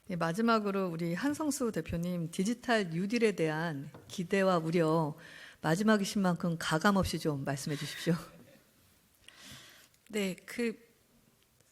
네, 마지막으로 우리 한성수 대표님 디지털 뉴딜에 대한 기대와 우려 마지막이신 만큼 가감 없이 좀 말씀해 주십시오. 네,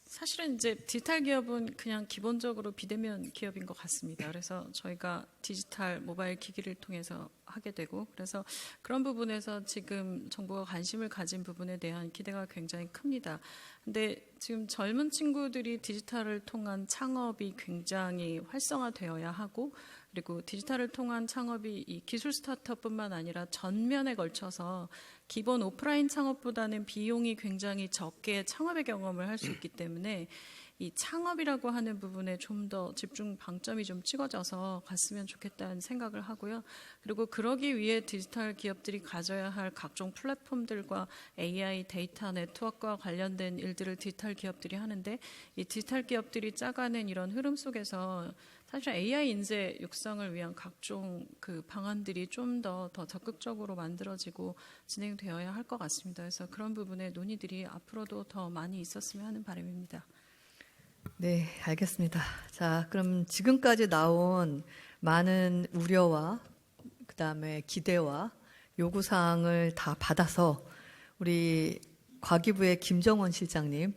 사실은 이제 디지털 기업은 그냥 기본적으로 비대면 기업인 것 같습니다. 그래서 저희가 디지털 모바일 기기를 통해서 하게 되고 그래서 그런 부분에서 지금 정부가 관심을 가진 부분에 대한 기대가 굉장히 큽니다. 근데 지금 젊은 친구들이 디지털을 통한 창업이 굉장히 활성화되어야 하고 그리고 디지털을 통한 창업이 이 기술 스타트업뿐만 아니라 전면에 걸쳐서 기본 오프라인 창업보다는 비용이 굉장히 적게 창업의 경험을 할 수 있기 때문에 이 창업이라고 하는 부분에 좀 더 집중 방점이 좀 찍어져서 갔으면 좋겠다는 생각을 하고요. 그리고 그러기 위해 디지털 기업들이 가져야 할 각종 플랫폼들과 AI 데이터 네트워크와 관련된 일들을 디지털 기업들이 하는데, 이 디지털 기업들이 짜가는 이런 흐름 속에서 사실 AI 인재 육성을 위한 각종 그 방안들이 좀 더 적극적으로 만들어지고 진행되어야 할 것 같습니다. 그래서 그런 부분에 논의들이 앞으로도 더 많이 있었으면 하는 바람입니다. 네, 알겠습니다. 자, 그럼 지금까지 나온 많은 우려와 그다음에 기대와 요구사항을 다 받아서 우리 과기부의 김정원 실장님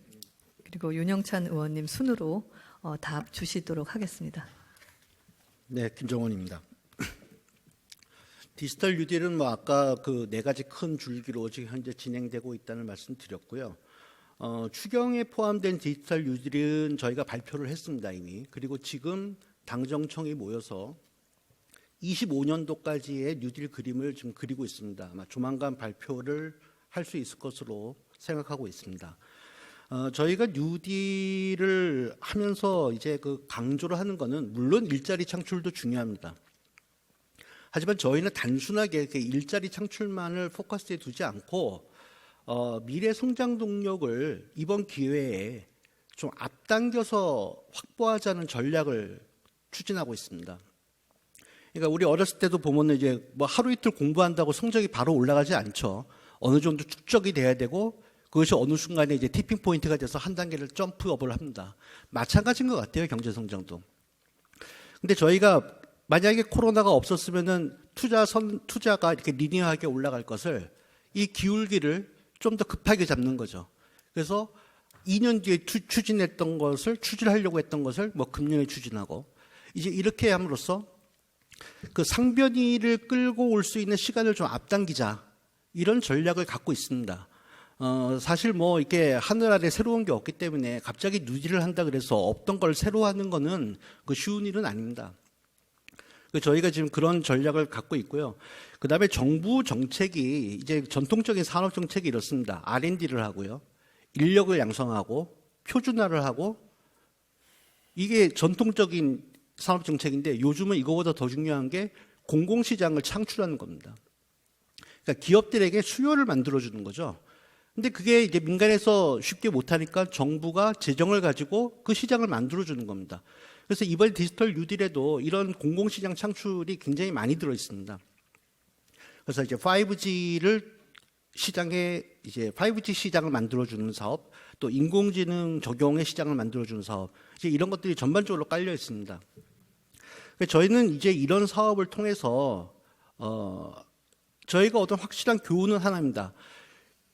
그리고 윤영찬 의원님 순으로 답 주시도록 하겠습니다. 네, 김정원입니다. 디지털 뉴딜은 뭐 아까 그 네 가지 큰 줄기로 지금 현재 진행되고 있다는 말씀 드렸고요. 추경에 포함된 디지털 뉴딜은 저희가 발표를 했습니다 이미. 그리고 지금 당정청이 모여서 25년도까지의 뉴딜 그림을 지금 그리고 있습니다. 아마 조만간 발표를 할 수 있을 것으로 생각하고 있습니다. 저희가 뉴딜을 하면서 이제 그 강조를 하는 거는 물론 일자리 창출도 중요합니다. 하지만 저희는 단순하게 그 일자리 창출만을 포커스에 두지 않고 미래 성장 동력을 이번 기회에 좀 앞당겨서 확보하자는 전략을 추진하고 있습니다. 그러니까 우리 어렸을 때도 보면 이제 뭐 하루 이틀 공부한다고 성적이 바로 올라가지 않죠. 어느 정도 축적이 돼야 되고 그것이 어느 순간에 이제 티핑 포인트가 돼서 한 단계를 점프업을 합니다. 마찬가지인 것 같아요, 경제 성장도. 근데 저희가 만약에 코로나가 없었으면은 투자가 이렇게 리니어하게 올라갈 것을 이 기울기를 좀 더 급하게 잡는 거죠. 그래서 2년 뒤에 추진했던 것을 추진하려고 했던 것을 뭐 금년에 추진하고 이제 이렇게 함으로써 그 상변이를 끌고 올 수 있는 시간을 좀 앞당기자 이런 전략을 갖고 있습니다. 사실 뭐 이렇게 하늘 아래 새로운 게 없기 때문에 갑자기 뉴딜을 한다 그래서 없던 걸 새로 하는 거는 그 쉬운 일은 아닙니다. 저희가 지금 그런 전략을 갖고 있고요. 그 다음에 정부 정책이 이제 전통적인 산업 정책이 이렇습니다. R&D를 하고요. 인력을 양성하고 표준화를 하고 이게 전통적인 산업 정책인데 요즘은 이거보다 더 중요한 게 공공시장을 창출하는 겁니다. 그러니까 기업들에게 수요를 만들어주는 거죠. 근데 그게 이제 민간에서 쉽게 못하니까 정부가 재정을 가지고 그 시장을 만들어주는 겁니다. 그래서 이번 디지털 뉴딜에도 이런 공공시장 창출이 굉장히 많이 들어 있습니다. 그래서 이제 5G 시장을 만들어주는 사업, 또 인공지능 적용의 시장을 만들어주는 사업, 이제 이런 것들이 전반적으로 깔려 있습니다. 저희는 이제 이런 사업을 통해서 저희가 어떤 확실한 교훈은 하나입니다.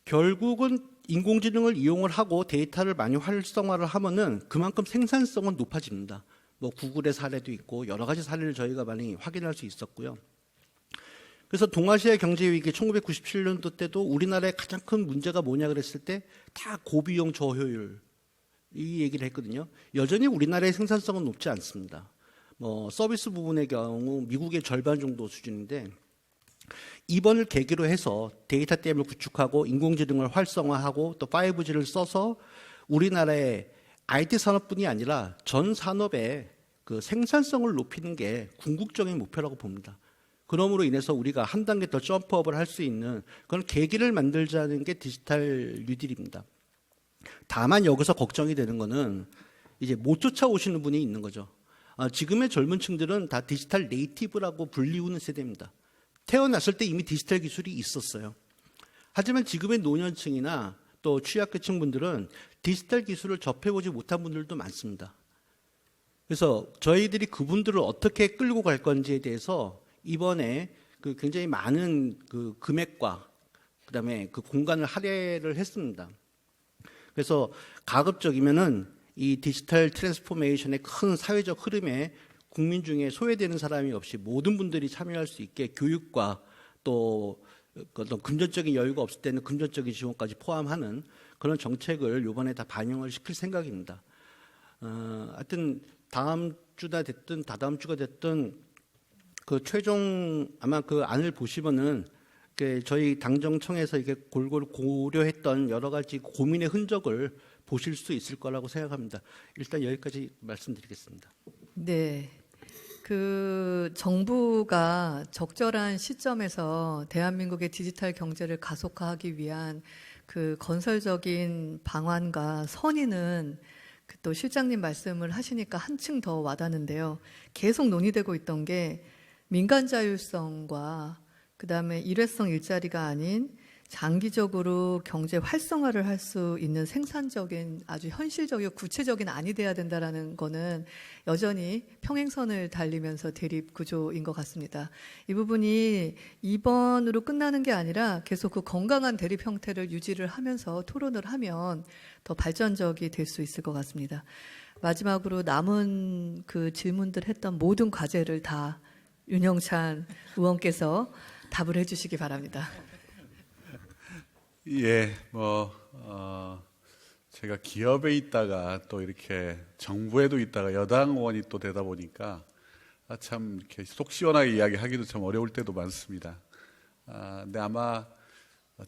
결국은 인공지능을 이용을 하고 데이터를 많이 활성화를 하면은 그만큼 생산성은 높아집니다. 뭐 구글의 사례도 있고 여러 가지 사례를 저희가 많이 확인할 수 있었고요. 그래서 동아시아 경제위기 1997년도 때도 우리나라의 가장 큰 문제가 뭐냐 그랬을 때 다 고비용 저효율 이 얘기를 했거든요. 여전히 우리나라의 생산성은 높지 않습니다. 뭐 서비스 부분의 경우 미국의 절반 정도 수준인데 이번을 계기로 해서 데이터댐을 구축하고 인공지능을 활성화하고 또 5G를 써서 우리나라의 IT 산업뿐이 아니라 전 산업의 그 생산성을 높이는 게 궁극적인 목표라고 봅니다. 그러므로 인해서 우리가 한 단계 더 점프업을 할 수 있는 그런 계기를 만들자는 게 디지털 뉴딜입니다. 다만 여기서 걱정이 되는 거는 이제 못 쫓아오시는 분이 있는 거죠. 지금의 젊은 층들은 다 디지털 네이티브라고 불리우는 세대입니다. 태어났을 때 이미 디지털 기술이 있었어요. 하지만 지금의 노년층이나 또 취약계층 분들은 디지털 기술을 접해보지 못한 분들도 많습니다. 그래서 저희들이 그분들을 어떻게 끌고 갈 건지에 대해서 이번에 그 굉장히 많은 그 금액과 그다음에 그 공간을 할애를 했습니다. 그래서 가급적이면은 이 디지털 트랜스포메이션의 큰 사회적 흐름에 국민 중에 소외되는 사람이 없이 모든 분들이 참여할 수 있게 교육과 또 어떤 금전적인 여유가 없을 때는 금전적인 지원까지 포함하는 그런 정책을 이번에 다 반영을 시킬 생각입니다. 하여튼 다음 주나 됐든 다다음 주가 됐든 그 최종 아마 그 안을 보시면은 저희 당정청에서 이게 골고루 고려했던 여러 가지 고민의 흔적을 보실 수 있을 거라고 생각합니다. 일단 여기까지 말씀드리겠습니다. 네. 그 정부가 적절한 시점에서 대한민국의 디지털 경제를 가속화하기 위한 그 건설적인 방안과 선의는 또 실장님 말씀을 하시니까 한층 더 와닿는데요. 계속 논의되고 있던 게 민간 자율성과 그다음에 일회성 일자리가 아닌 장기적으로 경제 활성화를 할 수 있는 생산적인 아주 현실적이고 구체적인 안이 돼야 된다라는 거는 여전히 평행선을 달리면서 대립 구조인 것 같습니다. 이 부분이 이번으로 끝나는 게 아니라 계속 그 건강한 대립 형태를 유지를 하면서 토론을 하면 더 발전적이 될 수 있을 것 같습니다. 마지막으로 남은 그 질문들 했던 모든 과제를 다 윤영찬 의원께서 답을 해주시기 바랍니다. 예, 제가 기업에 있다가 또 이렇게 정부에도 있다가 여당 의원이 또 되다 보니까 참 이렇게 속 시원하게 이야기하기도 참 어려울 때도 많습니다. 근데 아마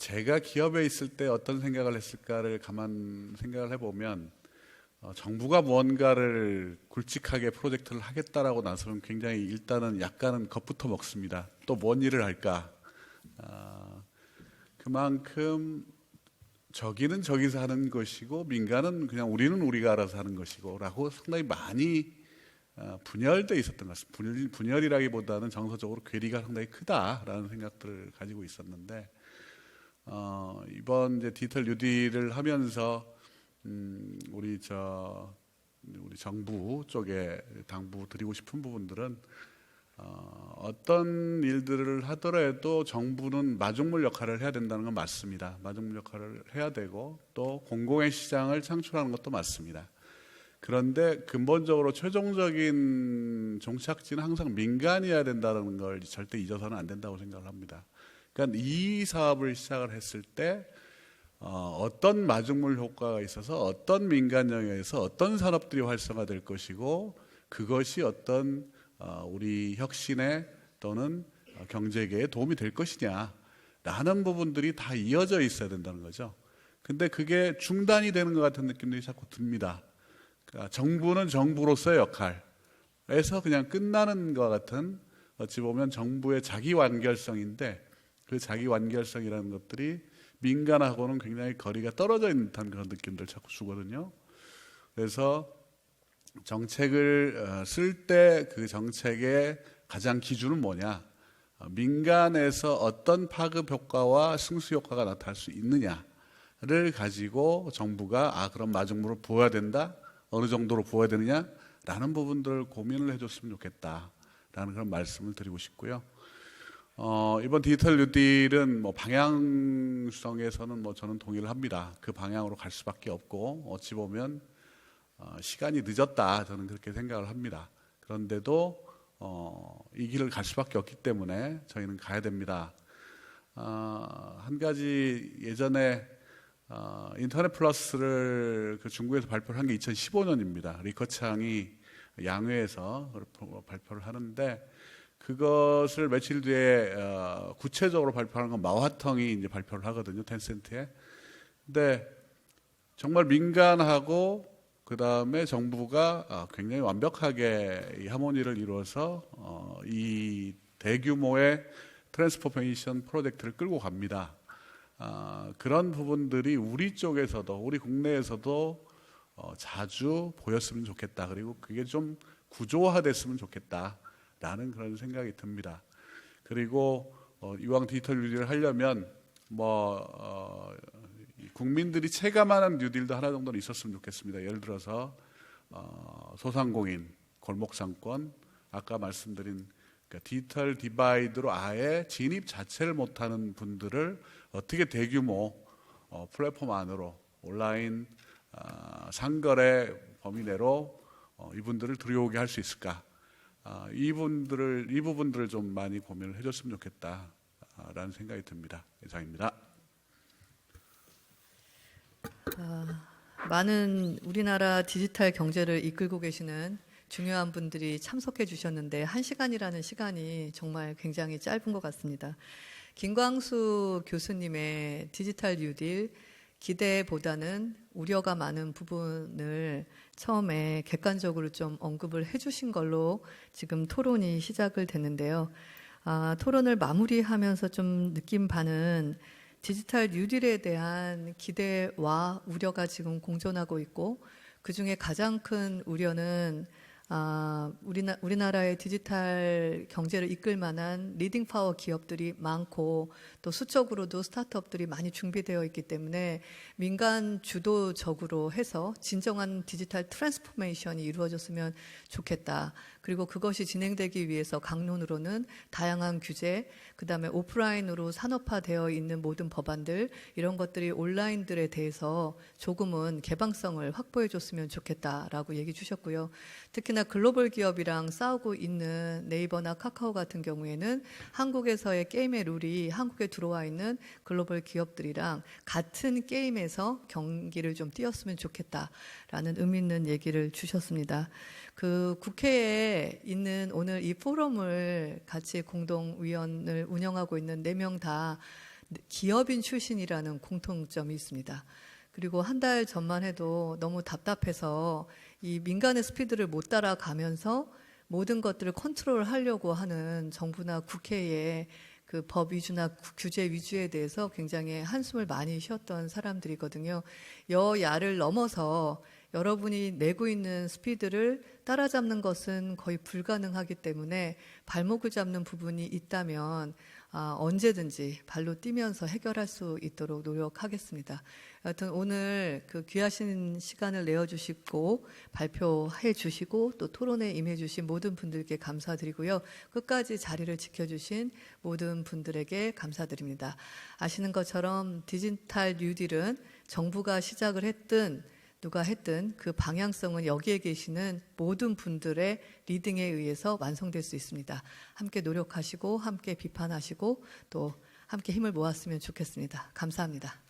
제가 기업에 있을 때 어떤 생각을 했을까를 가만 생각을 해보면 정부가 무언가를 굵직하게 프로젝트를 하겠다라고 나서는 굉장히 일단은 약간은 겁부터 먹습니다. 또 뭔 일을 할까? 그만큼 저기는 저기서 하는 것이고 민간은 그냥 우리는 우리가 알아서 하는 것이고 라고 상당히 많이 분열되어 있었던 것 같습니다. 분열이라기보다는 정서적으로 괴리가 상당히 크다라는 생각들을 가지고 있었는데 이번 이제 디지털 뉴딜을 하면서 우리 정부 쪽에 당부드리고 싶은 부분들은 어떤 일들을 하더라도 정부는 마중물 역할을 해야 된다는 건 맞습니다. 마중물 역할을 해야 되고 또 공공의 시장을 창출하는 것도 맞습니다. 그런데 근본적으로 최종적인 종착지는 항상 민간이어야 된다는 걸 절대 잊어서는 안 된다고 생각을 합니다. 그러니까 이 사업을 시작을 했을 때 어떤 마중물 효과가 있어서 어떤 민간 영역에서 어떤 산업들이 활성화될 것이고 그것이 어떤 우리 혁신에 또는 경제계에 도움이 될 것이냐라는 부분들이 다 이어져 있어야 된다는 거죠. 근데 그게 중단이 되는 것 같은 느낌들이 자꾸 듭니다. 그러니까 정부는 정부로서의 역할에서 그냥 끝나는 것 같은 어찌 보면 정부의 자기 완결성인데 그 자기 완결성이라는 것들이 민간하고는 굉장히 거리가 떨어져 있는 듯한 그런 느낌들 자꾸 주거든요. 그래서 정책을 쓸 때 그 정책의 가장 기준은 뭐냐? 민간에서 어떤 파급 효과와 승수 효과가 나타날 수 있느냐를 가지고 정부가 그럼 마중물을 부어야 된다? 어느 정도로 부어야 되느냐라는 부분들을 고민을 해줬으면 좋겠다라는 그런 말씀을 드리고 싶고요. 이번 디지털 뉴딜은 방향성에서는 저는 동의를 합니다. 그 방향으로 갈 수밖에 없고 어찌 보면 시간이 늦었다 저는 그렇게 생각을 합니다. 그런데도 이 길을 갈 수밖에 없기 때문에 저희는 가야 됩니다. 한 가지 예전에 인터넷 플러스를 그 중국에서 발표를 한 게 2015년입니다. 리커창이 양회에서 발표를 하는데 그것을 며칠 뒤에 구체적으로 발표하는 건 마오하텅이 이제 발표를 하거든요. 텐센트에. 근데 정말 민간하고 그 다음에 정부가 굉장히 완벽하게 이 하모니를 이루어서 이 대규모의 트랜스포메이션 프로젝트를 끌고 갑니다. 그런 부분들이 우리 쪽에서도 우리 국내에서도 자주 보였으면 좋겠다. 그리고 그게 좀 구조화됐으면 좋겠다라는 그런 생각이 듭니다. 그리고 이왕 디지털 뉴딜을 하려면 국민들이 체감하는 뉴딜도 하나 정도는 있었으면 좋겠습니다. 예를 들어서 소상공인, 골목상권, 아까 말씀드린 디지털 디바이드로 아예 진입 자체를 못하는 분들을 어떻게 대규모 플랫폼 안으로 온라인 상거래 범위 내로 이분들을 들여오게 할 수 있을까? 이 부분들을 좀 많이 고민을 해줬으면 좋겠다라는 생각이 듭니다. 이상입니다. 많은 우리나라 디지털 경제를 이끌고 계시는 중요한 분들이 참석해 주셨는데 1시간이라는 시간이 정말 굉장히 짧은 것 같습니다. 김광수 교수님의 디지털 뉴딜 기대보다는 우려가 많은 부분을 처음에 객관적으로 좀 언급을 해주신 걸로 지금 토론이 시작을 됐는데요. 토론을 마무리하면서 좀 느낀 바는 디지털 뉴딜에 대한 기대와 우려가 지금 공존하고 있고, 그중에 가장 큰 우려는 우리나라의 디지털 경제를 이끌 만한 리딩 파워 기업들이 많고, 또 수적으로도 스타트업들이 많이 준비되어 있기 때문에 민간 주도적으로 해서 진정한 디지털 트랜스포메이션이 이루어졌으면 좋겠다. 그리고 그것이 진행되기 위해서 강론으로는 다양한 규제, 그다음에 오프라인으로 산업화되어 있는 모든 법안들, 이런 것들이 온라인들에 대해서 조금은 개방성을 확보해 줬으면 좋겠다라고 얘기 주셨고요. 특히나 글로벌 기업이랑 싸우고 있는 네이버나 카카오 같은 경우에는 한국에서의 게임의 룰이 한국에 들어와 있는 글로벌 기업들이랑 같은 게임에서 경기를 좀 띄었으면 좋겠다라는 의미 있는 얘기를 주셨습니다. 그 국회에 있는 오늘 이 포럼을 같이 공동위원을 운영하고 있는 4명 다 기업인 출신이라는 공통점이 있습니다. 그리고 한 달 전만 해도 너무 답답해서 이 민간의 스피드를 못 따라가면서 모든 것들을 컨트롤하려고 하는 정부나 국회의 그 법 위주나 규제 위주에 대해서 굉장히 한숨을 많이 쉬었던 사람들이거든요. 여야를 넘어서 여러분이 내고 있는 스피드를 따라잡는 것은 거의 불가능하기 때문에 발목을 잡는 부분이 있다면 언제든지 발로 뛰면서 해결할 수 있도록 노력하겠습니다. 여하튼 오늘 그 귀하신 시간을 내어주시고 발표해 주시고 또 토론에 임해 주신 모든 분들께 감사드리고요. 끝까지 자리를 지켜주신 모든 분들에게 감사드립니다. 아시는 것처럼 디지털 뉴딜은 정부가 시작을 했든 누가 했든 그 방향성은 여기에 계시는 모든 분들의 리딩에 의해서 완성될 수 있습니다. 함께 노력하시고 함께 비판하시고 또 함께 힘을 모았으면 좋겠습니다. 감사합니다.